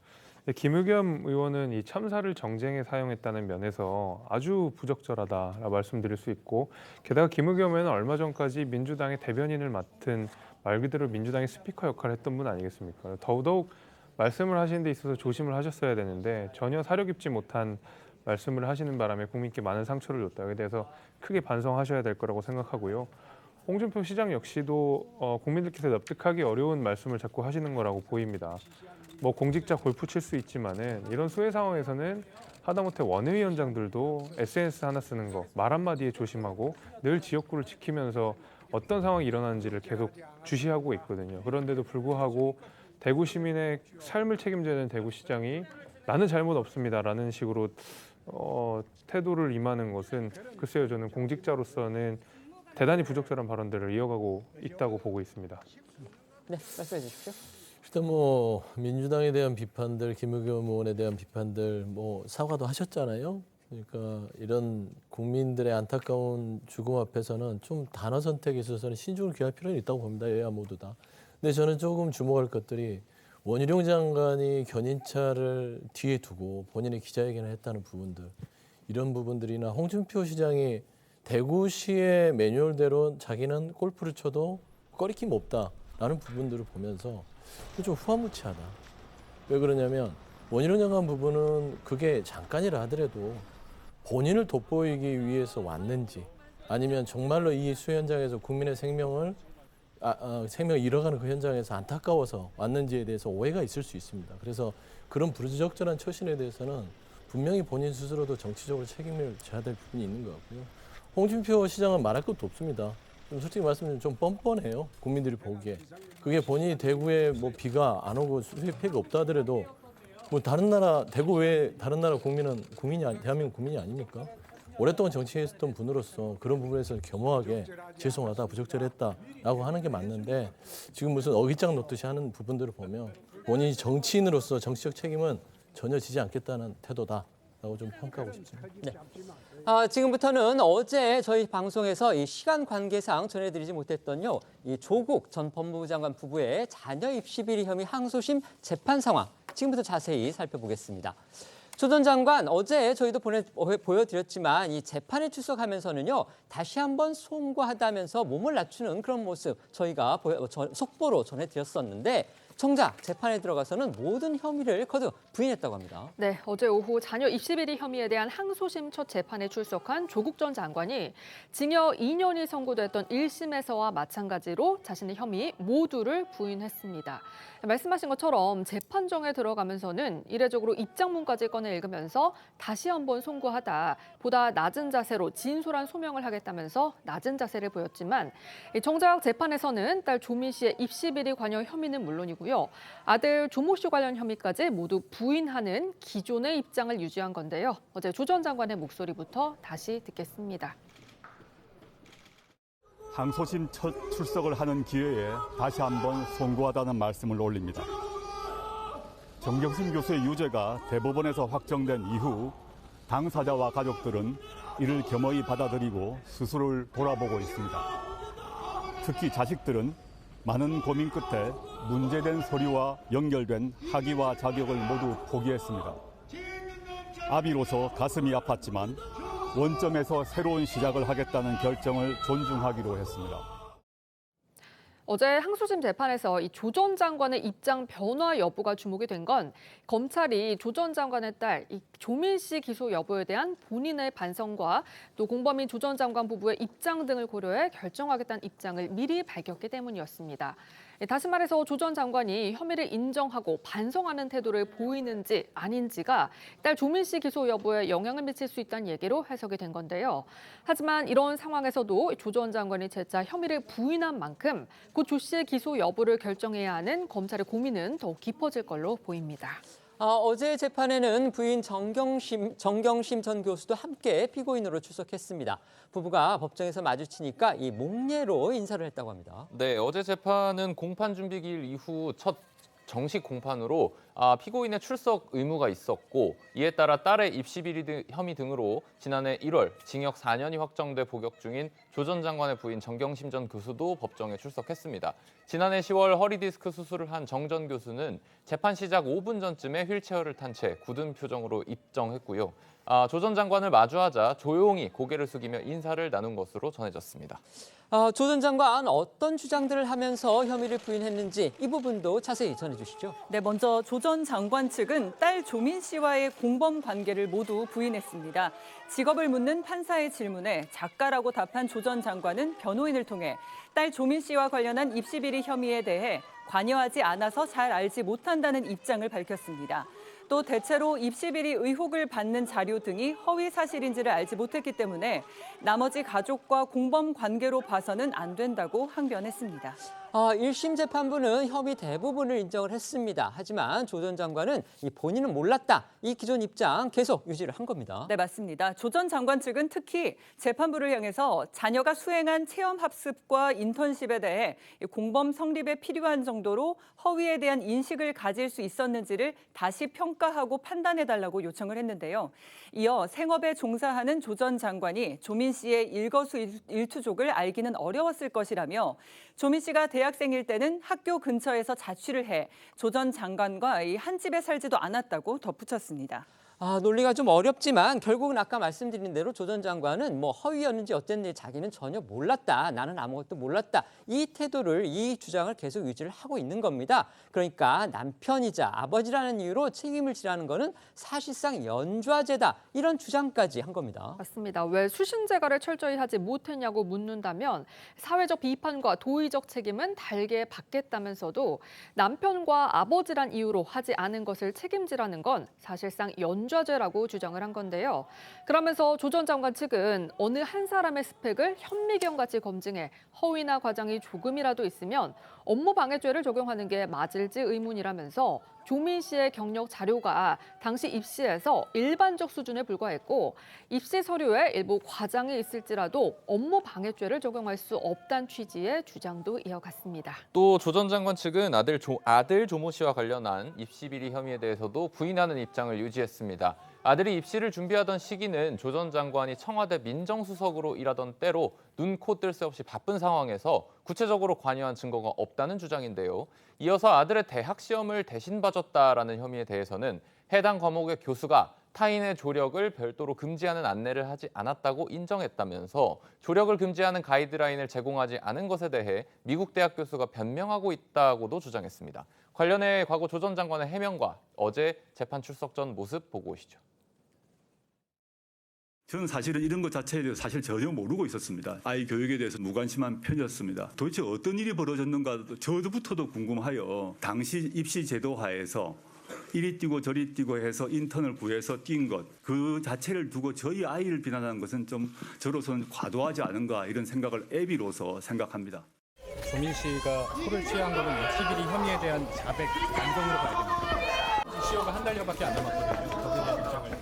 김의겸 의원은 이 참사를 정쟁에 사용했다는 면에서 아주 부적절하다라고 말씀드릴 수 있고 게다가 김의겸 의원은 얼마 전까지 민주당의 대변인을 맡은 말 그대로 민주당의 스피커 역할을 했던 분 아니겠습니까? 더더욱 말씀을 하시는 데 있어서 조심을 하셨어야 되는데 전혀 사려 깊지 못한 말씀을 하시는 바람에 국민께 많은 상처를 줬다. 여기에 대해서 크게 반성하셔야 될 거라고 생각하고요. 홍준표 시장 역시도 국민들께서 납득하기 어려운 말씀을 자꾸 하시는 거라고 보입니다. 공직자 골프 칠 수 있지만은 이런 수해 상황에서는 하다못해 원외위원장들도 SNS 하나 쓰는 거 말 한마디에 조심하고 늘 지역구를 지키면서 어떤 상황이 일어나는지를 계속 주시하고 있거든요. 그런데도 불구하고 대구 시민의 삶을 책임지는 대구시장이 나는 잘못 없습니다라는 식으로 태도를 임하는 것은 글쎄요, 저는 공직자로서는 대단히 부적절한 발언들을 이어가고 있다고 보고 있습니다.
네, 말씀해 주십시오.
일단 민주당에 대한 비판들, 김의겸 의원에 대한 비판들 사과도 하셨잖아요. 그러니까 이런 국민들의 안타까운 죽음 앞에서는 좀 단어 선택에 있어서는 신중을 기할 필요는 있다고 봅니다. 여야 모두 다. 근데 저는 조금 주목할 것들이 원희룡 장관이 견인차를 뒤에 두고 본인의 기자회견을 했다는 부분들, 이런 부분들이나 홍준표 시장이 대구시의 매뉴얼대로 자기는 골프를 쳐도 꺼리낌 없다라는 부분들을 보면서 좀 후한무치하다. 왜 그러냐면 원희룡 장관 부분은 그게 잠깐이라 하더라도 본인을 돋보이기 위해서 왔는지, 아니면 정말로 이 수해 현장에서 국민의 생명을 잃어가는 그 현장에서 안타까워서 왔는지에 대해서 오해가 있을 수 있습니다. 그래서 그런 부적절한 처신에 대해서는 분명히 본인 스스로도 정치적으로 책임을 져야 될 부분이 있는 것 같고요. 홍준표 시장은 말할 것도 없습니다. 좀 솔직히 말씀드리면 좀 뻔뻔해요. 국민들이 보기에. 그게 본인이 대구에 비가 안 오고 수해 피해가 없다 하더라도 다른 나라, 대구 외에 다른 나라 대한민국 국민이 아닙니까? 오랫동안 정치했던 분으로서 그런 부분에서 겸허하게 죄송하다, 부적절했다라고 하는 게 맞는데, 지금 무슨 어깃장 놓듯이 하는 부분들을 보면 본인이 정치인으로서 정치적 책임은 전혀 지지 않겠다는 태도다라고 좀 평가하고 싶습니다.
네. 지금부터는 어제 저희 방송에서 이 시간 관계상 전해드리지 못했던요, 이 조국 전 법무부 장관 부부의 자녀 입시 비리 혐의 항소심 재판 상황, 지금부터 자세히 살펴보겠습니다. 조 전 장관, 어제 저희도 보여드렸지만 이 재판에 출석하면서는요, 다시 한번 송구하다면서 몸을 낮추는 그런 모습 저희가 속보로 전해드렸었는데, 정작 재판에 들어가서는 모든 혐의를 거듭 부인했다고 합니다.
네, 어제 오후 자녀 입시 비리 혐의에 대한 항소심 첫 재판에 출석한 조국 전 장관이 징역 2년이 선고됐던 1심에서와 마찬가지로 자신의 혐의 모두를 부인했습니다. 말씀하신 것처럼 재판정에 들어가면서는 이례적으로 입장문까지 꺼내 읽으면서 다시 한번 송구하다, 보다 낮은 자세로 진솔한 소명을 하겠다면서 낮은 자세를 보였지만, 정작 재판에서는 딸 조민 씨의 입시 비리 관여 혐의는 물론이고요, 아들 조모 씨 관련 혐의까지 모두 부인하는 기존의 입장을 유지한 건데요. 어제 조 전 장관의 목소리부터 다시 듣겠습니다.
항소심 첫 출석을 하는 기회에 다시 한번 송구하다는 말씀을 올립니다. 정경심 교수의 유죄가 대법원에서 확정된 이후 당사자와 가족들은 이를 겸허히 받아들이고 스스로를 돌아보고 있습니다. 특히 자식들은 많은 고민 끝에 문제된 서류와 연결된 학위와 자격을 모두 포기했습니다. 아비로서 가슴이 아팠지만 원점에서 새로운 시작을 하겠다는 결정을 존중하기로 했습니다.
어제 항소심 재판에서 이 조 전 장관의 입장 변화 여부가 주목이 된 건, 검찰이 조 전 장관의 딸 조민 씨 기소 여부에 대한 본인의 반성과 또 공범인 조 전 장관 부부의 입장 등을 고려해 결정하겠다는 입장을 미리 밝혔기 때문이었습니다. 다시 말해서 조 전 장관이 혐의를 인정하고 반성하는 태도를 보이는지 아닌지가 딸 조민 씨 기소 여부에 영향을 미칠 수 있다는 얘기로 해석이 된 건데요. 하지만 이런 상황에서도 조 전 장관이 재차 혐의를 부인한 만큼 곧 조 씨의 기소 여부를 결정해야 하는 검찰의 고민은 더욱 깊어질 걸로 보입니다.
어제 재판에는 부인 정경심 전 교수도 함께 피고인으로 출석했습니다. 부부가 법정에서 마주치니까 이 목례로 인사를 했다고 합니다.
네, 어제 재판은 공판 준비 기일 이후 첫 정식 공판으로 피고인의 출석 의무가 있었고, 이에 따라 딸의 입시 비리 혐의 등으로 지난해 1월 징역 4년이 확정돼 복역 중인 조 전 장관의 부인 정경심 전 교수도 법정에 출석했습니다. 지난해 10월 허리디스크 수술을 한 정 전 교수는 재판 시작 5분 전쯤에 휠체어를 탄 채 굳은 표정으로 입정했고요. 조 전 장관을 마주하자 조용히 고개를 숙이며 인사를 나눈 것으로 전해졌습니다.
조 전 장관 어떤 주장들을 하면서 혐의를 부인했는지 이 부분도 자세히 전해주시죠.
네, 먼저 조 전 장관 측은 딸 조민 씨와의 공범 관계를 모두 부인했습니다. 직업을 묻는 판사의 질문에 작가라고 답한 조 전 장관은 변호인을 통해 딸 조민 씨와 관련한 입시 비리 혐의에 대해 관여하지 않아서 잘 알지 못한다는 입장을 밝혔습니다. 또 대체로 입시 비리 의혹을 받는 자료 등이 허위 사실인지를 알지 못했기 때문에 나머지 가족과 공범 관계로 봐서는 안 된다고 항변했습니다.
1심 재판부는 혐의 대부분을 인정을 했습니다. 하지만 조 전 장관은 본인은 몰랐다. 이 기존 입장 계속 유지를 한 겁니다.
네, 맞습니다. 조 전 장관 측은 특히 재판부를 향해서 자녀가 수행한 체험학습과 인턴십에 대해 공범 성립에 필요한 정도로 허위에 대한 인식을 가질 수 있었는지를 다시 평가하고 판단해달라고 요청을 했는데요. 이어 생업에 종사하는 조 전 장관이 조민 씨의 일거수일투족을 알기는 어려웠을 것이라며 조민 씨가 대학생일 때는 학교 근처에서 자취를 해 조 전 장관과 한 집에 살지도 않았다고 덧붙였습니다.
논리가 좀 어렵지만 결국은 아까 말씀드린 대로 조 전 장관은 허위였는지 어땠는지 자기는 전혀 몰랐다. 나는 아무것도 몰랐다. 이 태도를, 이 주장을 계속 유지를 하고 있는 겁니다. 그러니까 남편이자 아버지라는 이유로 책임을 지라는 거는 사실상 연좌제다. 이런 주장까지 한 겁니다.
맞습니다. 왜 수신제가를 철저히 하지 못했냐고 묻는다면 사회적 비판과 도의적 책임은 달게 받겠다면서도 남편과 아버지란 이유로 하지 않은 것을 책임지라는 건 사실상 연좌제라고 주장을 한 건데요. 그러면서 조 전 장관 측은 어느 한 사람의 스펙을 현미경같이 검증해 허위나 과장이 조금이라도 있으면 업무방해죄를 적용하는 게 맞을지 의문이라면서 조민 씨의 경력 자료가 당시 입시에서 일반적 수준에 불과했고 입시 서류에 일부 과장이 있을지라도 업무방해죄를 적용할 수 없다는 취지의 주장도 이어갔습니다.
또 조 전 장관 측은 아들 조모 씨와 관련한 입시 비리 혐의에 대해서도 부인하는 입장을 유지했습니다. 아들이 입시를 준비하던 시기는 조 전 장관이 청와대 민정수석으로 일하던 때로 눈코 뜰 새 없이 바쁜 상황에서 구체적으로 관여한 증거가 없다는 주장인데요. 이어서 아들의 대학 시험을 대신 봐줬다라는 혐의에 대해서는 해당 과목의 교수가 타인의 조력을 별도로 금지하는 안내를 하지 않았다고 인정했다면서 조력을 금지하는 가이드라인을 제공하지 않은 것에 대해 미국 대학 교수가 변명하고 있다고도 주장했습니다. 관련해 과거 조 전 장관의 해명과 어제 재판 출석 전 모습 보고 오시죠.
저는 사실은 이런 것 자체에 대해서 사실 전혀 모르고 있었습니다. 아이 교육에 대해서 무관심한 편이었습니다. 도대체 어떤 일이 벌어졌는가 저부터도 궁금하여 당시 입시 제도 하에서 이리 뛰고 저리 뛰고 해서 인턴을 구해서 뛴 것, 그 자체를 두고 저희 아이를 비난하는 것은 좀 저로서는 과도하지 않은가 이런 생각을 애비로서 생각합니다.
조민 씨가 술을 취한 거는 입시 비리 혐의에 대한 자백 반성으로 봐야 됩니다. 시효가 한 달여밖에 안 남았거든요. 거기에 대한 입장을.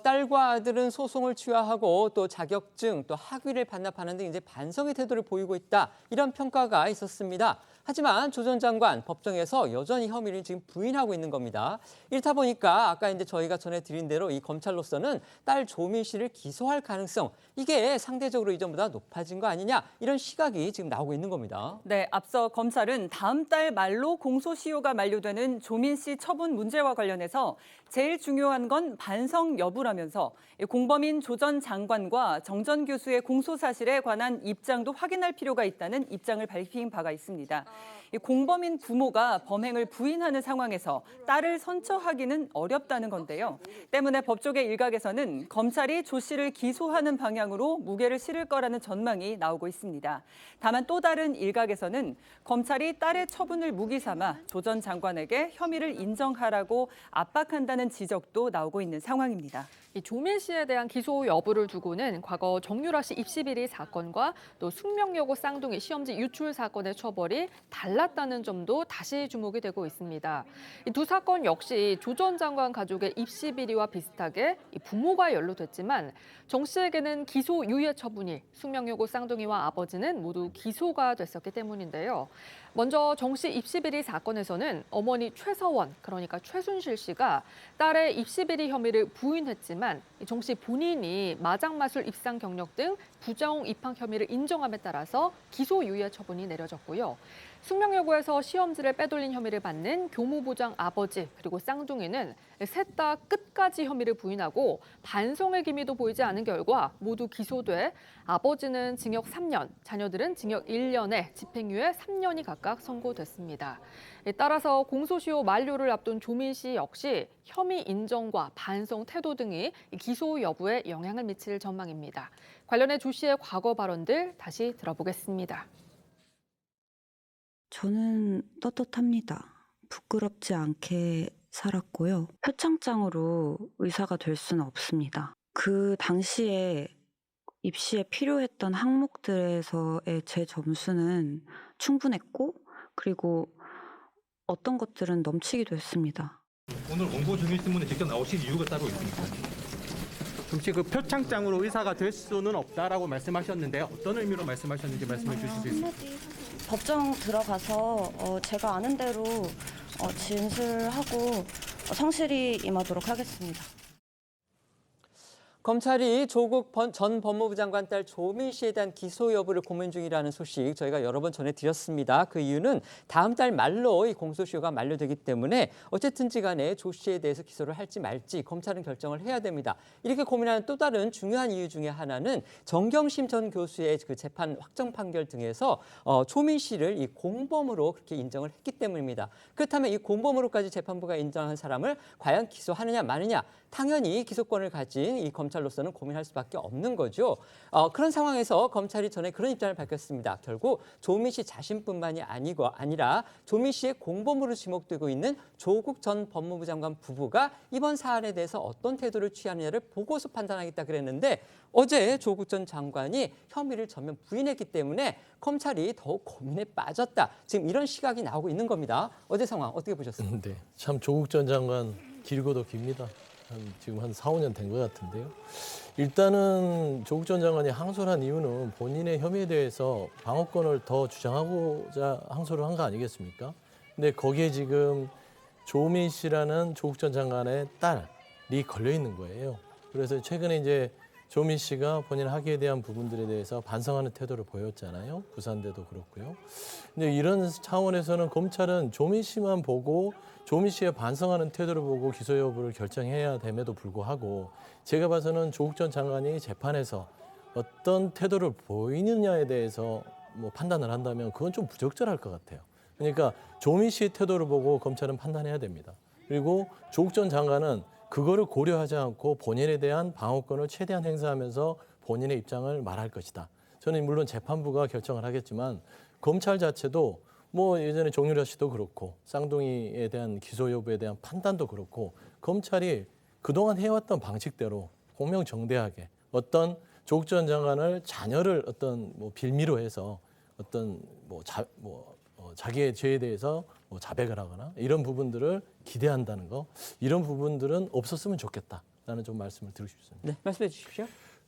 딸과 아들은 소송을 취하하고 또 자격증, 또 학위를 반납하는 등 이제 반성의 태도를 보이고 있다. 이런 평가가 있었습니다. 하지만 조 전 장관 법정에서 여전히 혐의를 지금 부인하고 있는 겁니다. 이렇다 보니까 아까 이제 저희가 전해드린 대로 이 검찰로서는 딸 조민 씨를 기소할 가능성 이게 상대적으로 이전보다 높아진 거 아니냐 이런 시각이 지금 나오고 있는 겁니다.
네, 앞서 검찰은 다음 달 말로 공소시효가 만료되는 조민 씨 처분 문제와 관련해서 제일 중요한 건 반성 여부라면서 공범인 조 전 장관과 정 전 교수의 공소 사실에 관한 입장도 확인할 필요가 있다는 입장을 밝힌 바가 있습니다. 공범인 부모가 범행을 부인하는 상황에서 딸을 선처하기는 어렵다는 건데요. 때문에 법조계 일각에서는 검찰이 조 씨를 기소하는 방향으로 무게를 실을 거라는 전망이 나오고 있습니다. 다만 또 다른 일각에서는 검찰이 딸의 처분을 무기 삼아 조 전 장관에게 혐의를 인정하라고 압박한다는 지적도 나오고 있는 상황입니다.
이 조민 씨에 대한 기소 여부를 두고는 과거 정유라 씨 입시 비리 사건과 또 숙명여고 쌍둥이 시험지 유출 사건의 처벌이 달랐다는 점도 다시 주목이 되고 있습니다. 이 두 사건 역시 조 전 장관 가족의 입시 비리와 비슷하게 부모가 연루됐지만 정 씨에게는 기소 유예 처분이, 숙명여고 쌍둥이와 아버지는 모두 기소가 됐었기 때문인데요. 먼저 정 씨 입시 비리 사건에서는 어머니 최서원, 그러니까 최순실 씨가 딸의 입시 비리 혐의를 부인했지만 정 씨 본인이 마장마술 입상 경력 등 부정 입학 혐의를 인정함에 따라서 기소 유예 처분이 내려졌고요. 숙명여고에서 시험지를 빼돌린 혐의를 받는 교무부장 아버지 그리고 쌍둥이는 셋 다 끝까지 혐의를 부인하고 반성의 기미도 보이지 않은 결과 모두 기소돼 아버지는 징역 3년, 자녀들은 징역 1년에 집행유예 3년이 각각 선고됐습니다. 따라서 공소시효 만료를 앞둔 조민 씨 역시 혐의 인정과 반성 태도 등이 기소 여부에 영향을 미칠 전망입니다. 관련해 조 씨의 과거 발언들 다시 들어보겠습니다.
저는 떳떳합니다. 부끄럽지 않게 살았고요. 표창장으로 의사가 될 수는 없습니다. 그 당시에 입시에 필요했던 항목들에서의 제 점수는 충분했고, 그리고 어떤 것들은 넘치기도 했습니다.
오늘 공보 중일신문에 직접 나오신 이유가 따로 있습니까?
혹시 그 표창장으로 의사가 될 수는 없다라고 말씀하셨는데 어떤 의미로 말씀하셨는지 말씀해 주실 수 있습니까?
법정 들어가서 제가 아는 대로 진술하고 성실히 임하도록 하겠습니다.
검찰이 조국 전 법무부 장관 딸 조민 씨에 대한 기소 여부를 고민 중이라는 소식 저희가 여러 번 전해드렸습니다. 그 이유는 다음 달 말로 이 공소시효가 만료되기 때문에 어쨌든지 간에 조 씨에 대해서 기소를 할지 말지 검찰은 결정을 해야 됩니다. 이렇게 고민하는 또 다른 중요한 이유 중에 하나는 정경심 전 교수의 그 재판 확정 판결 등에서 조민 씨를 이 공범으로 그렇게 인정을 했기 때문입니다. 그렇다면 이 공범으로까지 재판부가 인정한 사람을 과연 기소하느냐 마느냐, 당연히 기소권을 가진 이 검찰로서는 고민할 수밖에 없는 거죠. 그런 상황에서 검찰이 전에 그런 입장을 밝혔습니다. 결국 조민 씨 자신뿐만이 아니라 조민 씨의 공범으로 지목되고 있는 조국 전 법무부 장관 부부가 이번 사안에 대해서 어떤 태도를 취하느냐를 보고서 판단하겠다 그랬는데, 어제 조국 전 장관이 혐의를 전면 부인했기 때문에 검찰이 더욱 고민에 빠졌다. 지금 이런 시각이 나오고 있는 겁니다. 어제 상황 어떻게 보셨습니까?
네, 참 조국 전 장관 길고도 깁니다. 지금 한 4, 5년 된 것 같은데요. 일단은 조국 전 장관이 항소를 한 이유는 본인의 혐의에 대해서 방어권을 더 주장하고자 항소를 한 거 아니겠습니까? 근데 거기에 지금 조민 씨라는 조국 전 장관의 딸이 걸려 있는 거예요. 그래서 최근에 이제 조민 씨가 본인 학위에 대한 부분들에 대해서 반성하는 태도를 보였잖아요. 부산대도 그렇고요. 근데 이런 차원에서는 검찰은 조민 씨만 보고 조민 씨의 반성하는 태도를 보고 기소 여부를 결정해야 됨에도 불구하고, 제가 봐서는 조국 전 장관이 재판에서 어떤 태도를 보이느냐에 대해서 뭐 판단을 한다면 그건 좀 부적절할 것 같아요. 그러니까 조민 씨의 태도를 보고 검찰은 판단해야 됩니다. 그리고 조국 전 장관은 그거를 고려하지 않고 본인에 대한 방어권을 최대한 행사하면서 본인의 입장을 말할 것이다. 저는 물론 재판부가 결정을 하겠지만 검찰 자체도 뭐 예전에 정유라 씨도 그렇고 쌍둥이에 대한 기소 여부에 대한 판단도 그렇고 검찰이 그동안 해왔던 방식대로 공명정대하게 어떤 조국 전 장관을 자녀를 어떤 뭐 빌미로 해서 어떤 자기의 죄에 대해서 뭐 자백을 하거나 이런 부분들을 기대한다는 거, 이런 부분들은 없었으면 좋겠다라는 좀 말씀을 드리고 싶습니다.
네, 말씀해 주십시오.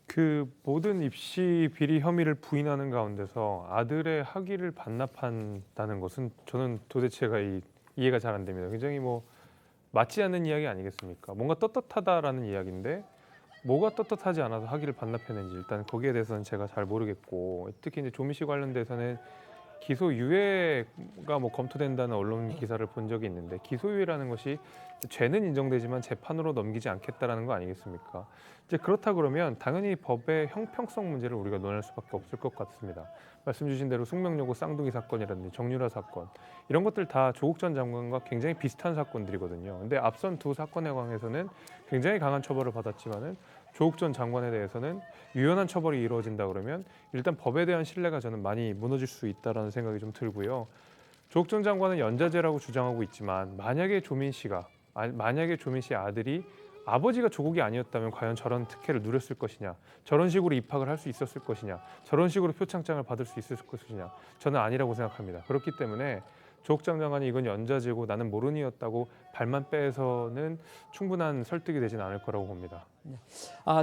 그 모든 입시 비리 혐의를 부인하는 가운데서 아들의 학위를 반납한다는 것은 저는 도대체가 이해가 잘 안 됩니다. 굉장히 뭐 맞지 않는 이야기 아니겠습니까? 뭔가 떳떳하다라는 이야기인데 뭐가 떳떳하지 않아서 학위를 반납했는지 일단 거기에 대해서는 제가 잘 모르겠고, 특히 이제 조민 씨 관련돼서는 기소유예가 뭐 검토된다는 언론 기사를 본 적이 있는데, 기소유예라는 것이 죄는 인정되지만 재판으로 넘기지 않겠다라는 거 아니겠습니까? 이제 그렇다 그러면 당연히 법의 형평성 문제를 우리가 논할 수밖에 없을 것 같습니다. 말씀 주신 대로 숙명여고 쌍둥이 사건이라든지 정유라 사건, 이런 것들 다 조국 전 장관과 굉장히 비슷한 사건들이거든요. 근데 앞선 두 사건에 관해서는 굉장히 강한 처벌을 받았지만은 조국 전 장관에 대해서는 유연한 처벌이 이루어진다 그러면 일단 법에 대한 신뢰가 저는 많이 무너질 수 있다라는 생각이 좀 들고요. 조국 전 장관은 연좌제라고 주장하고 있지만 만약에 조민 씨의 아들이 아버지가 조국이 아니었다면 과연 저런 특혜를 누렸을 것이냐, 저런 식으로 입학을 할 수 있었을 것이냐, 저런 식으로 표창장을 받을 수 있었을 것이냐, 저는 아니라고 생각합니다. 그렇기 때문에 조국 전 장관이 이건 연좌제고 나는 모른이었다고 발만 빼서는 충분한 설득이 되진 않을 거라고 봅니다.
네.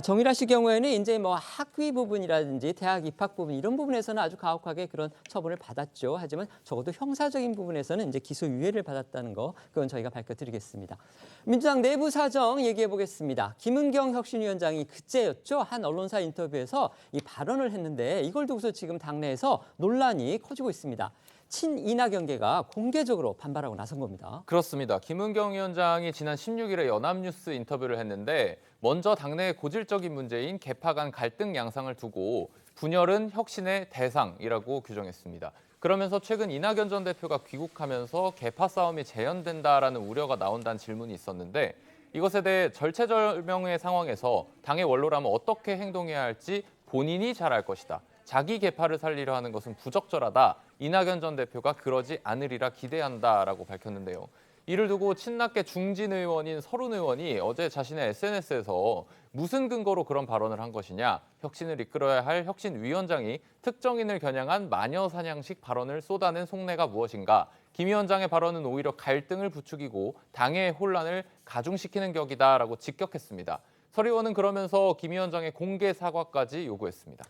정유라 씨 경우에는 이제 뭐 학위 부분이라든지 대학 입학 부분 이런 부분에서는 아주 가혹하게 그런 처분을 받았죠. 하지만 적어도 형사적인 부분에서는 이제 기소유예를 받았다는 거, 그건 저희가 밝혀드리겠습니다. 민주당 내부 사정 얘기해 보겠습니다. 김은경 혁신위원장이 그제였죠. 한 언론사 인터뷰에서 이 발언을 했는데 이걸 두고서 지금 당내에서 논란이 커지고 있습니다. 친이낙연계가 공개적으로 반발하고 나선 겁니다.
그렇습니다. 김은경 위원장이 지난 16일에 연합뉴스 인터뷰를 했는데 먼저 당내의 고질적인 문제인 계파 간 갈등 양상을 두고 분열은 혁신의 대상이라고 규정했습니다. 그러면서 최근 이낙연 전 대표가 귀국하면서 계파 싸움이 재현된다라는 우려가 나온다는 질문이 있었는데, 이것에 대해 절체절명의 상황에서 당의 원로라면 어떻게 행동해야 할지 본인이 잘 알 것이다. 자기 계파를 살리려 하는 것은 부적절하다. 이낙연 전 대표가 그러지 않으리라 기대한다라고 밝혔는데요. 이를 두고 친낙계 중진 의원인 서른 의원이 어제 자신의 SNS에서 무슨 근거로 그런 발언을 한 것이냐, 혁신을 이끌어야 할 혁신위원장이 특정인을 겨냥한 마녀사냥식 발언을 쏟아낸 속내가 무엇인가, 김 위원장의 발언은 오히려 갈등을 부추기고 당의 혼란을 가중시키는 격이다라고 직격했습니다. 서 의원은 그러면서 김 위원장의 공개 사과까지 요구했습니다.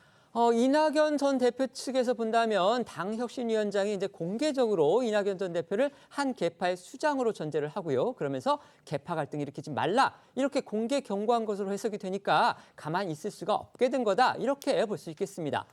이낙연 전 대표 측에서 본다면 당 혁신위원장이 이제 공개적으로 이낙연 전 대표를 한 계파의 수장으로 전제를 하고요. 그러면서 계파 갈등 일으키지 말라, 이렇게 공개 경고한 것으로 해석이 되니까 가만히 있을 수가 없게 된 거다, 이렇게 볼 수 있겠습니다.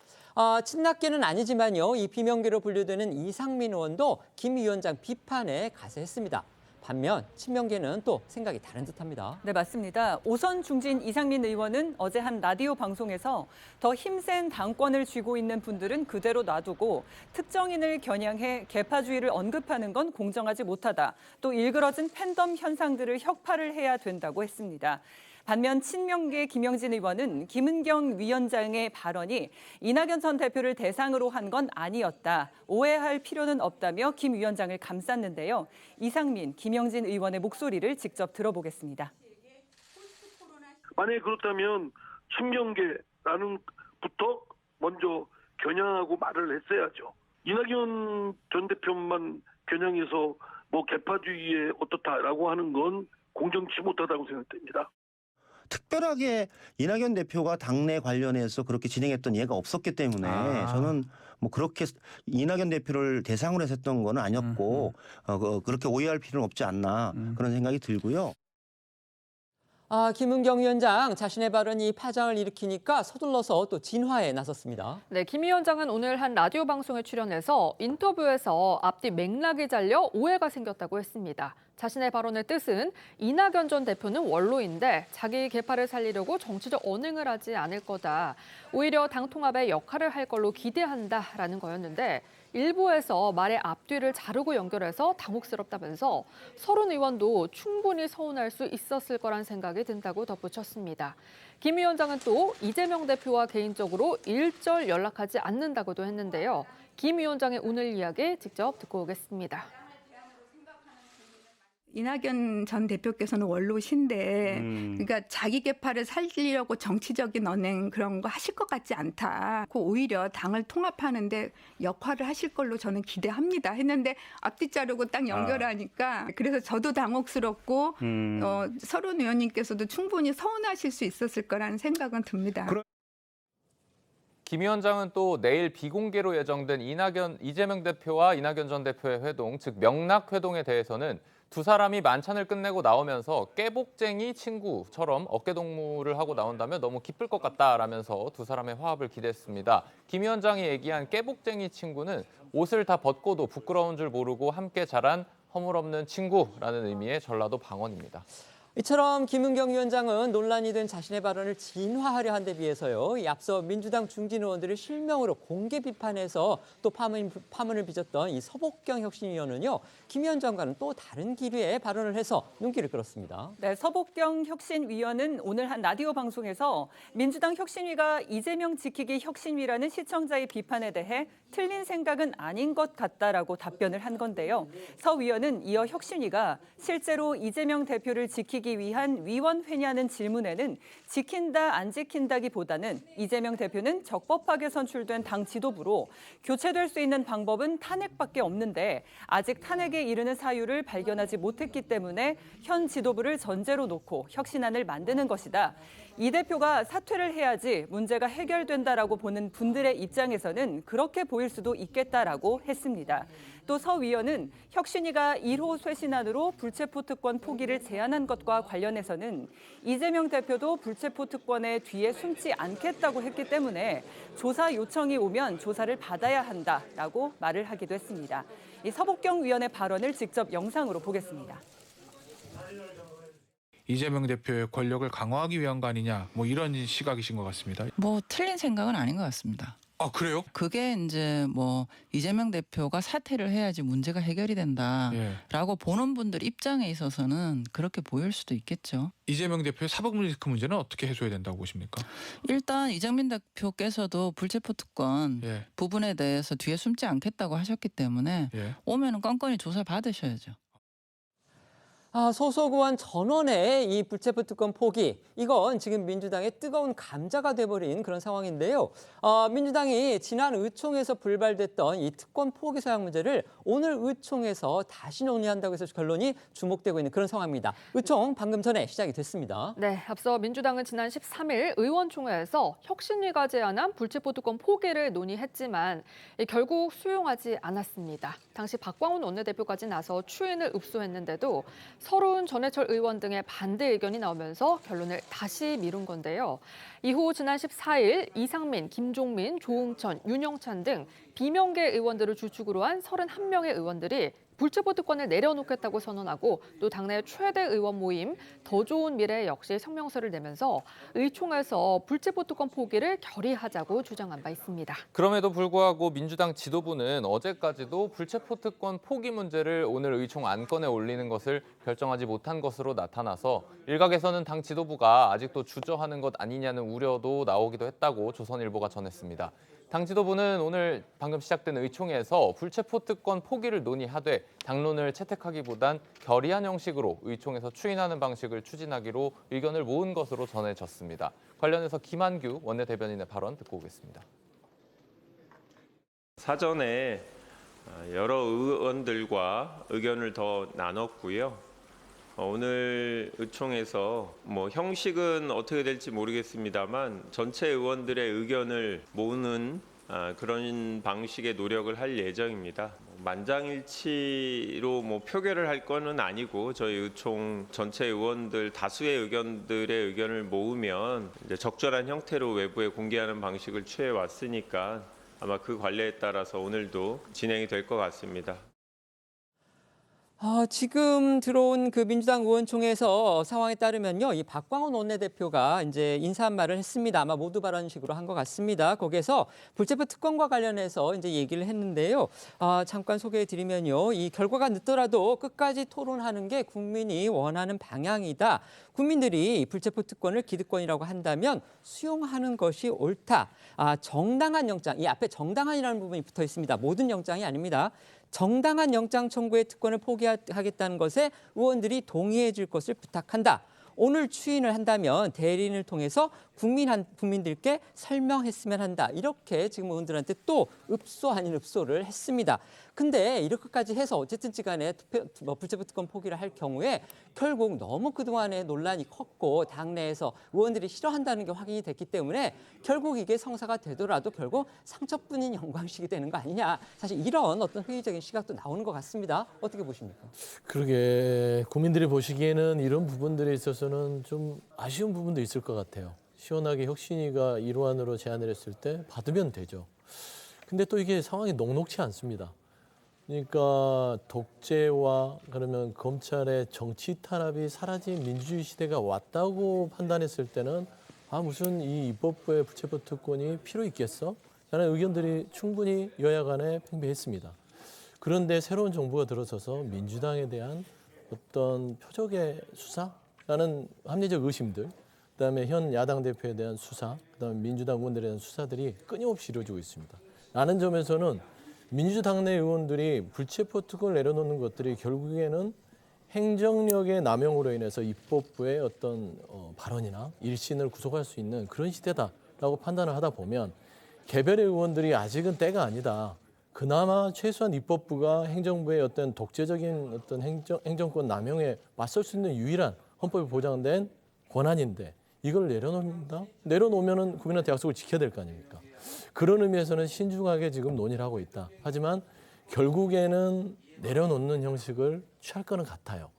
친낙계는 아니지만요, 이 비명계로 분류되는 이상민 의원도 김 위원장 비판에 가세했습니다. 반면 친명계는 또 생각이 다른 듯합니다.
네, 맞습니다. 오선 중진 이상민 의원은 어제 한 라디오 방송에서 더 힘센 당권을 쥐고 있는 분들은 그대로 놔두고 특정인을 겨냥해 계파주의를 언급하는 건 공정하지 못하다. 또 일그러진 팬덤 현상들을 혁파를 해야 된다고 했습니다. 반면 친명계 김영진 의원은 김은경 위원장의 발언이 이낙연 전 대표를 대상으로 한 건 아니었다, 오해할 필요는 없다며 김 위원장을 감쌌는데요. 이상민, 김영진 의원의 목소리를 직접 들어보겠습니다.
만약에 그렇다면 친명계라는 부터 먼저 겨냥하고 말을 했어야죠. 이낙연 전 대표만 겨냥해서 뭐 계파주의에 어떻다라고 하는 건 공정치 못하다고 생각됩니다.
특별하게 이낙연 대표가 당내 관련해서 그렇게 진행했던 예가 없었기 때문에 저는 뭐 그렇게 이낙연 대표를 대상으로 해서 했던 건 아니었고 그렇게 오해할 필요는 없지 않나 그런 생각이 들고요.
김은경 위원장 자신의 발언이 파장을 일으키니까 서둘러서 또 진화에 나섰습니다.
네, 김 위원장은 오늘 한 라디오 방송에 출연해서 인터뷰에서 앞뒤 맥락이 잘려 오해가 생겼다고 했습니다. 자신의 발언의 뜻은 이낙연 전 대표는 원로인데 자기 계파를 살리려고 정치적 언행을 하지 않을 거다, 오히려 당 통합에 역할을 할 걸로 기대한다라는 거였는데, 일부에서 말의 앞뒤를 자르고 연결해서 당혹스럽다면서 서른 의원도 충분히 서운할 수 있었을 거란 생각이 든다고 덧붙였습니다. 김 위원장은 또 이재명 대표와 개인적으로 일절 연락하지 않는다고도 했는데요. 김 위원장의 오늘 이야기 직접 듣고 오겠습니다.
이낙연 전 대표께서는 원로신데 그러니까 자기 계파를 살리려고 정치적인 언행 그런 거 하실 것 같지 않다. 오히려 당을 통합하는데 역할을 하실 걸로 저는 기대합니다 했는데 앞뒤 자르고 딱 연결하니까 그래서 저도 당혹스럽고 서른 의원님께서도 충분히 서운하실 수 있었을 거라는 생각은 듭니다.
김 위원장은 또 내일 비공개로 예정된 이재명 대표와 이낙연 전 대표의 회동, 즉 명락회동에 대해서는 두 사람이 만찬을 끝내고 나오면서 깨복쟁이 친구처럼 어깨동무를 하고 나온다면 너무 기쁠 것 같다라면서 두 사람의 화합을 기대했습니다. 김 위원장이 얘기한 깨복쟁이 친구는 옷을 다 벗고도 부끄러운 줄 모르고 함께 자란 허물없는 친구라는 의미의 전라도 방언입니다.
이처럼 김은경 위원장은 논란이 된 자신의 발언을 진화하려 한 데 비해서요, 이 앞서 민주당 중진 의원들을 실명으로 공개 비판해서 또 파문을 빚었던 이 서복경 혁신위원은요, 김 위원장과는 또 다른 기류의 발언을 해서 눈길을 끌었습니다.
네, 서복경 혁신위원은 오늘 한 라디오 방송에서 민주당 혁신위가 이재명 지키기 혁신위라는 시청자의 비판에 대해 틀린 생각은 아닌 것 같다라고 답변을 한 건데요. 서 위원은 이어 혁신위가 실제로 이재명 대표를 지키기 위한 위원회냐는 질문에는 지킨다 안 지킨다기보다는 이재명 대표는 적법하게 선출된 당 지도부로 교체될 수 있는 방법은 탄핵밖에 없는데 아직 탄핵에 이르는 사유를 발견하지 못했기 때문에 현 지도부를 전제로 놓고 혁신안을 만드는 것이다. 이 대표가 사퇴를 해야지 문제가 해결된다라고 보는 분들의 입장에서는 그렇게 보일 수도 있겠다라고 했습니다. 또 서 위원은 혁신위가 1호 쇄신안으로 불체포 특권 포기를 제안한 것과 관련해서는 이재명 대표도 불체포 특권에 뒤에 숨지 않겠다고 했기 때문에 조사 요청이 오면 조사를 받아야 한다라고 말을 하기도 했습니다. 이 서복경 위원의 발언을 직접 영상으로 보겠습니다.
이재명 대표의 권력을 강화하기 위한 거 아니냐, 뭐 이런 시각이신 것 같습니다.
뭐 틀린 생각은 아닌 것 같습니다.
아, 그래요?
그게 이제 뭐 이재명 대표가 사퇴를 해야지 문제가 해결이 된다라고 보는 분들 입장에 있어서는 그렇게 보일 수도 있겠죠.
이재명 대표의 사법 리스크 문제는 어떻게 해소해야 된다고 보십니까?
일단 이정민 대표께서도 불체포 특권 부분에 대해서 뒤에 숨지 않겠다고 하셨기 때문에 오면은 건건히 조사 받으셔야죠.
소속 의원 전원의 이 불체포 특권 포기, 이건 지금 민주당의 뜨거운 감자가 돼버린 그런 상황인데요. 민주당이 지난 의총에서 불발됐던 이 특권 포기 사양 문제를 오늘 의총에서 다시 논의한다고 해서 결론이 주목되고 있는 그런 상황입니다. 의총 방금 전에 시작이 됐습니다.
네, 앞서 민주당은 지난 13일 의원총회에서 혁신위가 제안한 불체포 특권 포기를 논의했지만 결국 수용하지 않았습니다. 당시 박광훈 원내대표까지 나서 추인을 읍소했는데도 서른 전해철 의원 등의 반대 의견이 나오면서 결론을 다시 미룬 건데요. 이후 지난 14일 이상민, 김종민, 조응천, 윤영찬 등 비명계 의원들을 주축으로 한 31명의 의원들이 불체포 특권을 내려놓겠다고 선언하고 또 당내 최대 의원 모임 더 좋은 미래 역시 성명서를 내면서 의총에서 불체포 특권 포기를 결의하자고 주장한 바 있습니다.
그럼에도 불구하고 민주당 지도부는 어제까지도 불체포 특권 포기 문제를 오늘 의총 안건에 올리는 것을 결정하지 못한 것으로 나타나서 일각에서는 당 지도부가 아직도 주저하는 것 아니냐는 우려도 나오기도 했다고 조선일보가 전했습니다. 당 지도부는 오늘 방금 시작된 의총에서 불체포 특권 포기를 논의하되 당론을 채택하기보단 결의안 형식으로 의총에서 추인하는 방식을 추진하기로 의견을 모은 것으로 전해졌습니다. 관련해서 김한규 원내대변인의 발언 듣고 오겠습니다.
사전에 여러 의원들과 의견을 더 나눴고요. 오늘 의총에서 형식은 어떻게 될지 모르겠습니다만 전체 의원들의 의견을 모으는 그런 방식의 노력을 할 예정입니다. 만장일치로 표결을 할 거는 아니고 저희 의총 전체 의원들 다수의 의견들의 의견을 모으면 이제 적절한 형태로 외부에 공개하는 방식을 취해 왔으니까 아마 그 관례에 따라서 오늘도 진행이 될 것 같습니다.
지금 들어온 그 민주당 의원총회에서 상황에 따르면요, 이 박광훈 원내대표가 이제 인사한 말을 했습니다. 아마 모두 발언식으로 한 것 같습니다. 거기에서 불체포 특권과 관련해서 이제 얘기를 했는데요. 잠깐 소개해드리면요, 이 결과가 늦더라도 끝까지 토론하는 게 국민이 원하는 방향이다. 국민들이 불체포 특권을 기득권이라고 한다면 수용하는 것이 옳다. 정당한 영장, 이 앞에 정당한이라는 부분이 붙어 있습니다. 모든 영장이 아닙니다. 정당한 영장 청구의 특권을 포기하겠다는 것에 의원들이 동의해 줄 것을 부탁한다. 오늘 추인을 한다면 대리인을 통해서 국민들께 설명했으면 한다. 이렇게 지금 의원들한테 또 읍소 아닌 읍소를 했습니다. 근데 이렇게까지 해서 어쨌든지 간에 불체포 특권 포기를 할 경우에 결국 너무 그동안에 논란이 컸고 당내에서 의원들이 싫어한다는 게 확인이 됐기 때문에 결국 이게 성사가 되더라도 결국 상처뿐인 영광식이 되는 거 아니냐. 사실 이런 어떤 회의적인 시각도 나오는 것 같습니다. 어떻게 보십니까?
그러게 국민들이 보시기에는 이런 부분들에 있어서는 좀 아쉬운 부분도 있을 것 같아요. 시원하게 혁신위가 일환으로 제안을 했을 때 받으면 되죠. 근데 또 이게 상황이 녹록치 않습니다. 그러니까 독재와 그러면 검찰의 정치 탄압이 사라진 민주주의 시대가 왔다고 판단했을 때는 무슨 이 입법부의 불체포 특권이 필요 있겠어? 라는 의견들이 충분히 여야 간에 팽배했습니다. 그런데 새로운 정부가 들어서서 민주당에 대한 어떤 표적의 수사라는 합리적 의심들, 그다음에 현 야당 대표에 대한 수사, 그다음에 민주당 의원들에 대한 수사들이 끊임없이 이루어지고 있습니다. 라는 점에서는 민주당 내 의원들이 불체포 특권을 내려놓는 것들이 결국에는 행정력의 남용으로 인해서 입법부의 어떤 발언이나 일신을 구속할 수 있는 그런 시대다라고 판단을 하다 보면 개별의 의원들이 아직은 때가 아니다. 그나마 최소한 입법부가 행정부의 어떤 독재적인 어떤 행정권 남용에 맞설 수 있는 유일한 헌법에 보장된 권한인데 이걸 내려놓는다? 내려놓으면은 국민한테 약속을 지켜야 될 거 아닙니까? 그런 의미에서는 신중하게 지금 논의를 하고 있다. 하지만 결국에는 내려놓는 형식을 취할 거는 같아요.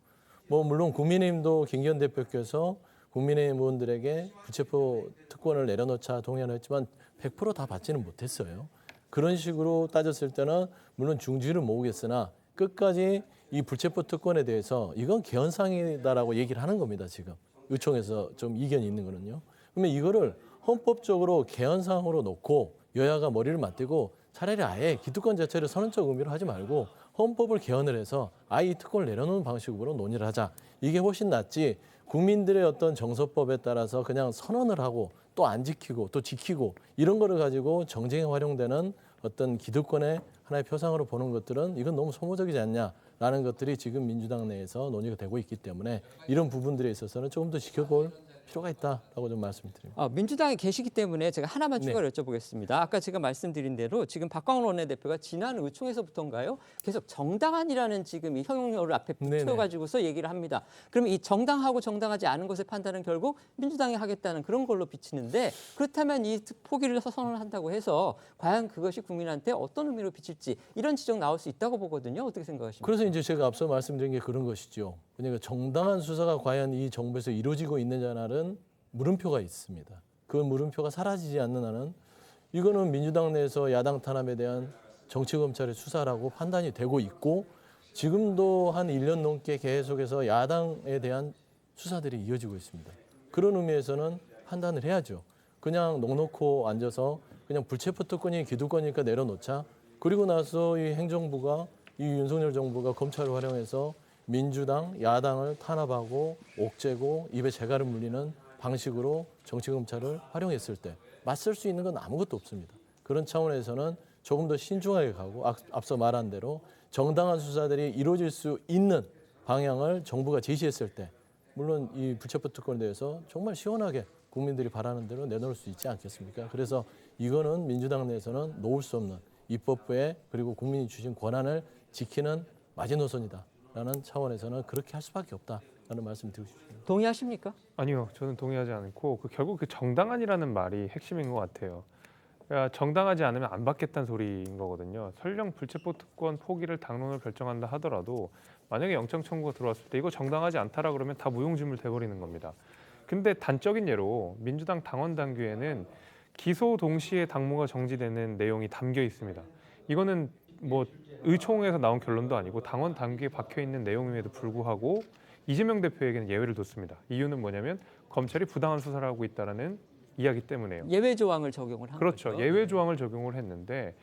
물론 국민의힘도 김기현 대표께서 국민의힘 의원들에게 불체포 특권을 내려놓자 동의를 했지만 100% 다 받지는 못했어요. 그런 식으로 따졌을 때는 물론 중지를 모으겠으나 끝까지 이 불체포 특권에 대해서 이건 개헌사항이다라고 얘기를 하는 겁니다. 지금 의총에서 좀 이견이 있는 거는요. 그러면 이거를 헌법적으로 개헌사항으로 놓고 여야가 머리를 맞대고 차라리 아예 기득권 자체를 선언적 의미로 하지 말고 헌법을 개헌을 해서 아예 이 특권을 내려놓는 방식으로 논의를 하자. 이게 훨씬 낫지 국민들의 어떤 정서법에 따라서 그냥 선언을 하고 또 안 지키고 또 지키고 이런 거를 가지고 정쟁에 활용되는 어떤 기득권의 하나의 표상으로 보는 것들은 이건 너무 소모적이지 않냐라는 것들이 지금 민주당 내에서 논의가 되고 있기 때문에 이런 부분들에 있어서는 조금 더 지켜볼 필요가 있다라고 좀 말씀드립니다.
민주당에 계시기 때문에 제가 하나만
네.
추가로 여쭤보겠습니다. 아까 제가 말씀드린 대로 지금 박광원 원내대표가 지난 의총에서부터인가요? 계속 정당한이라는 지금 이 형용어를 앞에 붙여가지고서 얘기를 합니다. 그러면 이 정당하고 정당하지 않은 것의 판단은 결국 민주당이 하겠다는 그런 걸로 비치는데 그렇다면 이 포기를 선언한다고 해서 과연 그것이 국민한테 어떤 의미로 비칠지 이런 지적 나올 수 있다고 보거든요. 어떻게 생각하십니까?
그래서 이제 제가 앞서 말씀드린 게 그런 것이죠. 그러니까 정당한 수사가 과연 이 정부에서 이루어지고 있느냐는 물음표가 있습니다. 그 물음표가 사라지지 않는 한은 이거는 민주당 내에서 야당 탄압에 대한 정치검찰의 수사라고 판단이 되고 있고 지금도 한 1년 넘게 계속해서 야당에 대한 수사들이 이어지고 있습니다. 그런 의미에서는 판단을 해야죠. 그냥 넉넉히 앉아서 그냥 불체포 특권이 기득권이니까 내려놓자. 그리고 나서 이 행정부가 이 윤석열 정부가 검찰을 활용해서 민주당, 야당을 탄압하고 옥죄고 입에 재갈을 물리는 방식으로 정치검찰을 활용했을 때 맞설 수 있는 건 아무것도 없습니다. 그런 차원에서는 조금 더 신중하게 가고 앞서 말한 대로 정당한 수사들이 이루어질 수 있는 방향을 정부가 제시했을 때 물론 이 불체포 특권에 대해서 정말 시원하게 국민들이 바라는 대로 내놓을 수 있지 않겠습니까? 그래서 이거는 민주당 내에서는 놓을 수 없는 입법부의 그리고 국민이 주신 권한을 지키는 마지노선이다라는 차원에서는 그렇게 할 수밖에 없다라는 말씀 드리고 싶습니다.
동의하십니까?
아니요, 저는 동의하지 않고 결국 그 정당한이라는 말이 핵심인 것 같아요. 그러니까 정당하지 않으면 안 받겠다는 소리인 거거든요. 설령 불체포 특권 포기를 당론으로 결정한다 하더라도 만약에 영장 청구가 들어왔을 때 이거 정당하지 않다라 그러면 다 무용지물 돼버리는 겁니다. 근데 단적인 예로 민주당 당원 당규에는 기소 동시에 당무가 정지되는 내용이 담겨 있습니다. 이거는 뭐 의총에서 나온 결론도 아니고 당원 당규에 박혀 있는 내용임에도 불구하고 이재명 대표에게는 예외를 뒀습니다. 이유는 뭐냐면 검찰이 부당한 수사를 하고 있다라는 이야기 때문에요.
예외 조항을 적용을 한
그렇죠.
거죠.
예외 조항을 적용을 했는데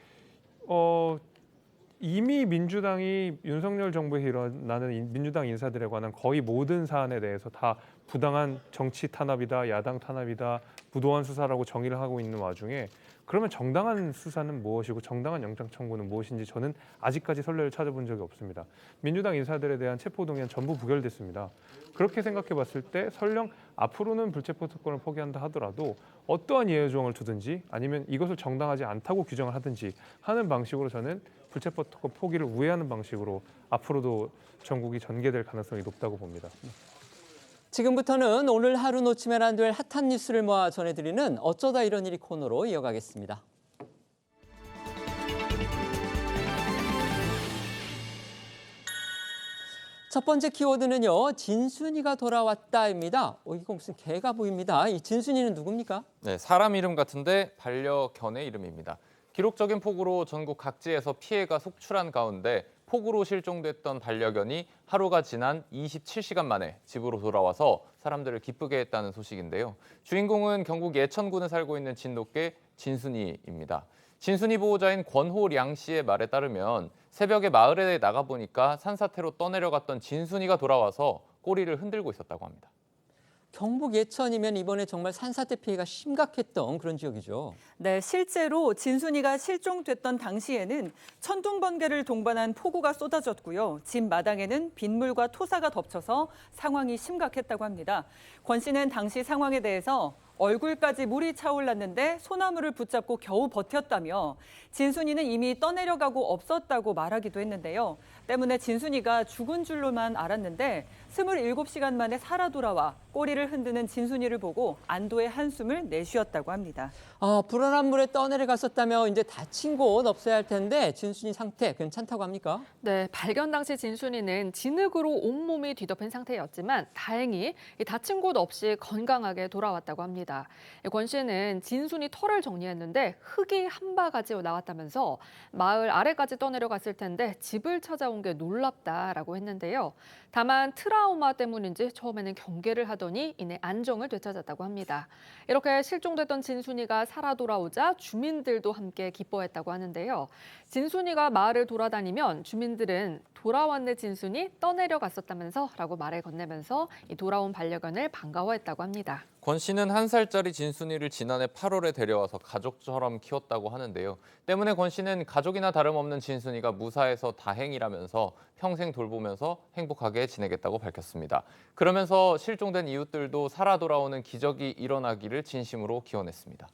이미 민주당이 윤석열 정부에서 일어나는 민주당 인사들에 관한 거의 모든 사안에 대해서 다 부당한 정치 탄압이다, 야당 탄압이다, 부도한 수사라고 정의를 하고 있는 와중에 그러면 정당한 수사는 무엇이고 정당한 영장 청구는 무엇인지 저는 아직까지 선례를 찾아본 적이 없습니다. 민주당 인사들에 대한 체포동의안 전부 부결됐습니다. 그렇게 생각해 봤을 때 설령 앞으로는 불체포 특권을 포기한다 하더라도 어떠한 예외 조항을 두든지 아니면 이것을 정당하지 않다고 규정을 하든지 하는 방식으로 저는 불체포 특권 포기를 우회하는 방식으로 앞으로도 전국이 전개될 가능성이 높다고 봅니다.
지금부터는 오늘 하루 놓치면 안 될 핫한 뉴스를 모아 전해드리는 어쩌다 이런 일이 코너로 이어가겠습니다. 첫 번째 키워드는요. 진순이가 돌아왔다입니다. 이거 무슨 개가 보입니다. 이 진순이는 누굽니까?
네, 사람 이름 같은데 반려견의 이름입니다. 기록적인 폭우로 전국 각지에서 피해가 속출한 가운데 폭우로 실종됐던 반려견이 하루가 지난 27시간 만에 집으로 돌아와서 사람들을 기쁘게 했다는 소식인데요. 주인공은 경북 예천군에 살고 있는 진돗개 진순이입니다. 진순이 보호자인 권호량 씨의 말에 따르면 새벽에 마을에 나가보니까 산사태로 떠내려갔던 진순이가 돌아와서 꼬리를 흔들고 있었다고 합니다.
경북 예천이면 이번에 정말 산사태 피해가 심각했던 그런 지역이죠.
네, 실제로 진순이가 실종됐던 당시에는 천둥 번개를 동반한 폭우가 쏟아졌고요. 집 마당에는 빗물과 토사가 덮쳐서 상황이 심각했다고 합니다. 권 씨는 당시 상황에 대해서 얼굴까지 물이 차올랐는데 소나무를 붙잡고 겨우 버텼다며 진순이는 이미 떠내려가고 없었다고 말하기도 했는데요. 때문에 진순이가 죽은 줄로만 알았는데 27시간 만에 살아 돌아와 꼬리를 흔드는 진순이를 보고 안도의 한숨을 내쉬었다고 합니다.
불어난 물에 떠내려갔었다며 이제 다친 곳 없어야 할 텐데 진순이 상태 괜찮다고 합니까?
네, 발견 당시 진순이는 진흙으로 온몸이 뒤덮인 상태였지만 다행히 다친 곳 없이 건강하게 돌아왔다고 합니다. 권 씨는 진순이 털을 정리했는데 흙이 한 바가지 나왔다면서 마을 아래까지 떠내려갔을 텐데 집을 찾아온 게 놀랍다라고 했는데요. 다만 트라우마 때문인지 처음에는 경계를 하더니 이내 안정을 되찾았다고 합니다. 이렇게 실종됐던 진순이가 살아 돌아오자 주민들도 함께 기뻐했다고 하는데요. 진순이가 마을을 돌아다니면 주민들은 돌아왔네 진순이 떠내려갔었다면서 라고 말을 건네면서 이 돌아온 반려견을 반가워했다고 합니다.
권 씨는 1살짜리 진순이를 지난해 8월에 데려와서 가족처럼 키웠다고 하는데요. 때문에 권 씨는 가족이나 다름없는 진순이가 무사해서 다행이라면서 평생 돌보면서 행복하게 지내겠다고 밝혔습니다. 그러면서 실종된 이웃들도 살아 돌아오는 기적이 일어나기를 진심으로 기원했습니다.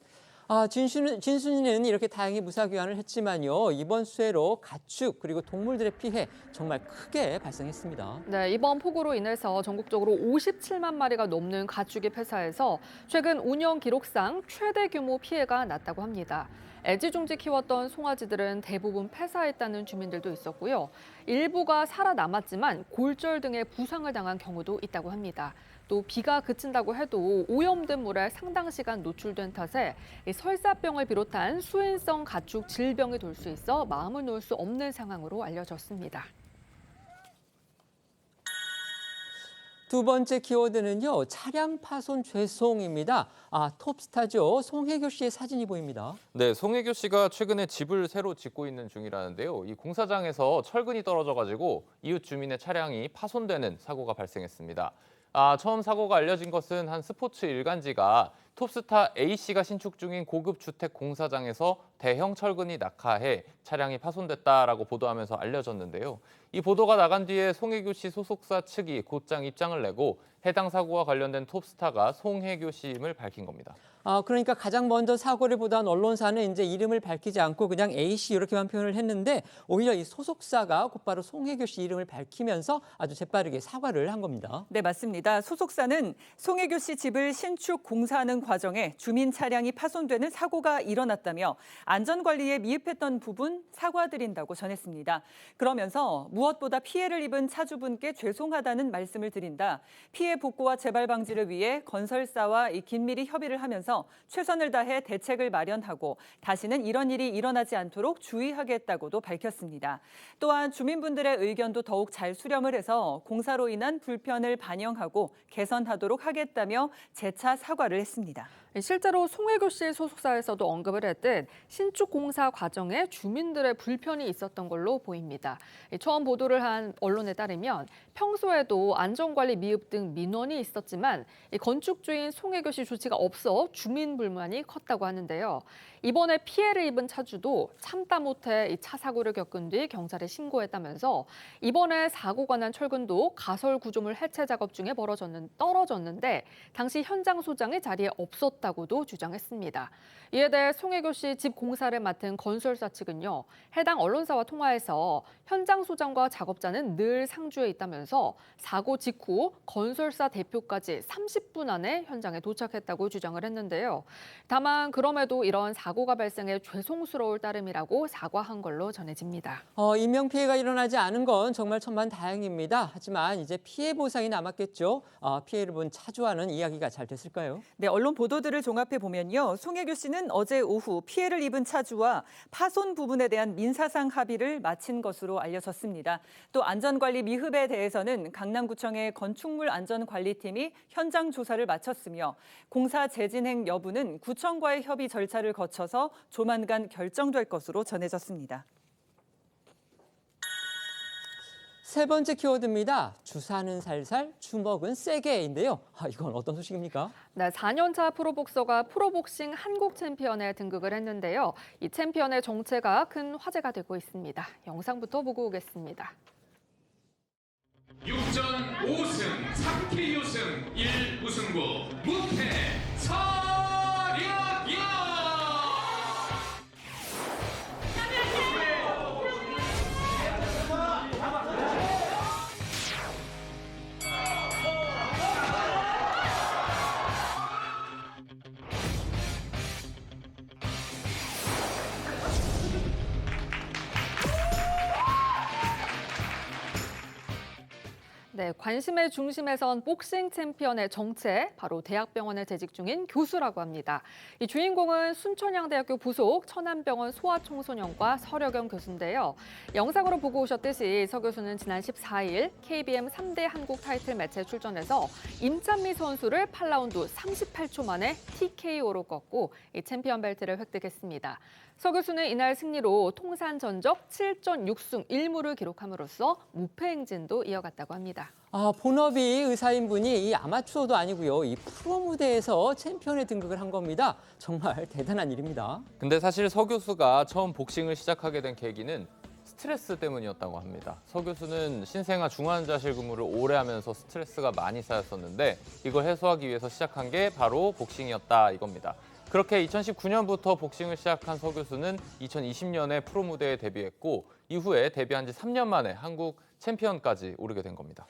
진순이는 이렇게 다행히 무사귀환을 했지만요. 이번 수해로 가축 그리고 동물들의 피해 정말 크게 발생했습니다.
네, 이번 폭우로 인해서 전국적으로 57만 마리가 넘는 가축이 폐사해서 최근 운영 기록상 최대 규모 피해가 났다고 합니다. 애지중지 키웠던 송아지들은 대부분 폐사했다는 주민들도 있었고요. 일부가 살아남았지만 골절 등의 부상을 당한 경우도 있다고 합니다. 또 비가 그친다고 해도 오염된 물에 상당 시간 노출된 탓에 설사병을 비롯한 수인성 가축 질병이 돌 수 있어 마음을 놓을 수 없는 상황으로 알려졌습니다.
두 번째 키워드는요. 차량 파손 죄송입니다. 톱스타죠. 송혜교 씨의 사진이 보입니다.
네, 송혜교 씨가 최근에 집을 새로 짓고 있는 중이라는데요. 이 공사장에서 철근이 떨어져가지고 이웃 주민의 차량이 파손되는 사고가 발생했습니다. 처음 사고가 알려진 것은 한 스포츠 일간지가 톱스타 A씨가 신축 중인 고급 주택 공사장에서 대형 철근이 낙하해 차량이 파손됐다라고 보도하면서 알려졌는데요. 이 보도가 나간 뒤에 송혜교 씨 소속사 측이 곧장 입장을 내고 해당 사고와 관련된 톱스타가 송혜교 씨임을 밝힌 겁니다.
그러니까 가장 먼저 사고를 보도한 언론사는 이제 이름을 밝히지 않고 그냥 A씨 이렇게만 표현을 했는데 오히려 이 소속사가 곧바로 송혜교 씨 이름을 밝히면서 아주 재빠르게 사과를 한 겁니다.
네, 맞습니다. 소속사는 송혜교 씨 집을 신축 공사하는 과정에 주민 차량이 파손되는 사고가 일어났다며 안전관리에 미흡했던 부분 사과드린다고 전했습니다. 그러면서 무엇보다 피해를 입은 차주분께 죄송하다는 말씀을 드린다. 피해 복구와 재발 방지를 위해 건설사와 긴밀히 협의를 하면서 최선을 다해 대책을 마련하고 다시는 이런 일이 일어나지 않도록 주의하겠다고도 밝혔습니다. 또한 주민분들의 의견도 더욱 잘 수렴을 해서 공사로 인한 불편을 반영하고 개선하도록 하겠다며 재차 사과를 했습니다.
실제로 송혜교 씨 소속사에서도 언급을 했듯 신축 공사 과정에 주민들의 불편이 있었던 걸로 보입니다. 처음 보도를 한 언론에 따르면 평소에도 안전관리 미흡 등 민원이 있었지만 건축주인 송혜교 씨 조치가 없어 주민 불만이 컸다고 하는데요. 이번에 피해를 입은 차주도 참다 못해 차 사고를 겪은 뒤 경찰에 신고했다면서 이번에 사고가 난 철근도 가설 구조물 해체 작업 중에 떨어졌는데 당시 현장 소장이 자리에 없었다고도 주장했습니다. 이에 대해 송혜교 씨 집 공사를 맡은 건설사 측은요. 해당 언론사와 통화해서 현장 소장과 작업자는 늘 상주에 있다면서 사고 직후 건설사 대표까지 30분 안에 현장에 도착했다고 주장을 했는데요. 다만 그럼에도 이런 사고가 발생해 죄송스러울 따름이라고 사과한 걸로 전해집니다.
인명피해가 일어나지 않은 건 정말 천만다행입니다. 하지만 이제 피해 보상이 남았겠죠. 피해를 본 차주와는 이야기가 잘 됐을까요?
네, 언론 보도들을 종합해 보면요. 송혜교 씨는 어제 오후 피해를 입은 차주와 파손 부분에 대한 민사상 합의를 마친 것으로 알려졌습니다. 또 안전관리 미흡에 대해서는 강남구청의 건축물 안전관리팀이 현장 조사를 마쳤으며 공사 재진행 여부는 구청과의 협의 절차를 거쳐서 조만간 결정될 것으로 전해졌습니다.
세 번째 키워드입니다. 주사는 살살, 주먹은 세게인데요. 이건 어떤 소식입니까?
네, 4년차 프로복서가 프로복싱 한국 챔피언에 등극을 했는데요. 이 챔피언의 정체가 큰 화제가 되고 있습니다. 영상부터 보고 오겠습니다.
6전 5승, 3K 5승, 1우승부 무태서령이야!
네, 관심의 중심에선 복싱 챔피언의 정체, 바로 대학병원에 재직 중인 교수라고 합니다. 이 주인공은 순천향대학교 부속 천안병원 소아청소년과 서력영 교수인데요. 영상으로 보고 오셨듯이 서 교수는 지난 14일 KBM 3대 한국 타이틀 매치에 출전해서 임찬미 선수를 8라운드 38초 만에 TKO로 꺾고 이 챔피언 벨트를 획득했습니다. 서 교수는 이날 승리로 통산 전적 7전 6승 1무를 기록함으로써 무패 행진도 이어갔다고 합니다.
본업이 의사인 분이 이 아마추어도 아니고요. 이 프로 무대에서 챔피언에 등극을 한 겁니다. 정말 대단한 일입니다.
근데 사실 서 교수가 처음 복싱을 시작하게 된 계기는 스트레스 때문이었다고 합니다. 서 교수는 신생아 중환자실 근무를 오래 하면서 스트레스가 많이 쌓였었는데 이걸 해소하기 위해서 시작한 게 바로 복싱이었다 이겁니다. 그렇게 2019년부터 복싱을 시작한 서 교수는 2020년에 프로 무대에 데뷔했고 이후에 데뷔한 지 3년 만에 한국 챔피언까지 오르게 된 겁니다.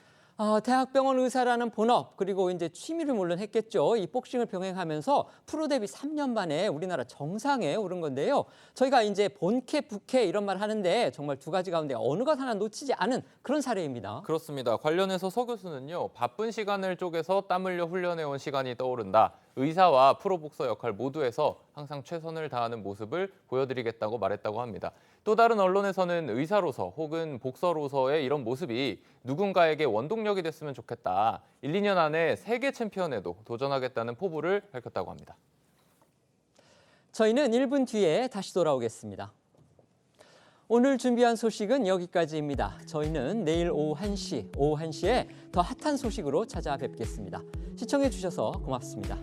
대학병원 의사라는 본업 그리고 이제 취미를 물론 했겠죠. 이 복싱을 병행하면서 프로 데뷔 3년 만에 우리나라 정상에 오른 건데요. 저희가 이제 본캐, 부캐 이런 말 하는데 정말 두 가지 가운데 어느 것 하나 놓치지 않은 그런 사례입니다.
그렇습니다. 관련해서 서 교수는요. 바쁜 시간을 쪼개서 땀 흘려 훈련해온 시간이 떠오른다. 의사와 프로복서 역할 모두에서 항상 최선을 다하는 모습을 보여드리겠다고 말했다고 합니다. 또 다른 언론에서는 의사로서 혹은 복서로서의 이런 모습이 누군가에게 원동력이 됐으면 좋겠다. 1, 2년 안에 세계 챔피언에도 도전하겠다는 포부를 밝혔다고 합니다.
저희는 1분 뒤에 다시 돌아오겠습니다. 오늘 준비한 소식은 여기까지입니다. 저희는 내일 오후 1시에 더 핫한 소식으로 찾아뵙겠습니다. 시청해 주셔서 고맙습니다.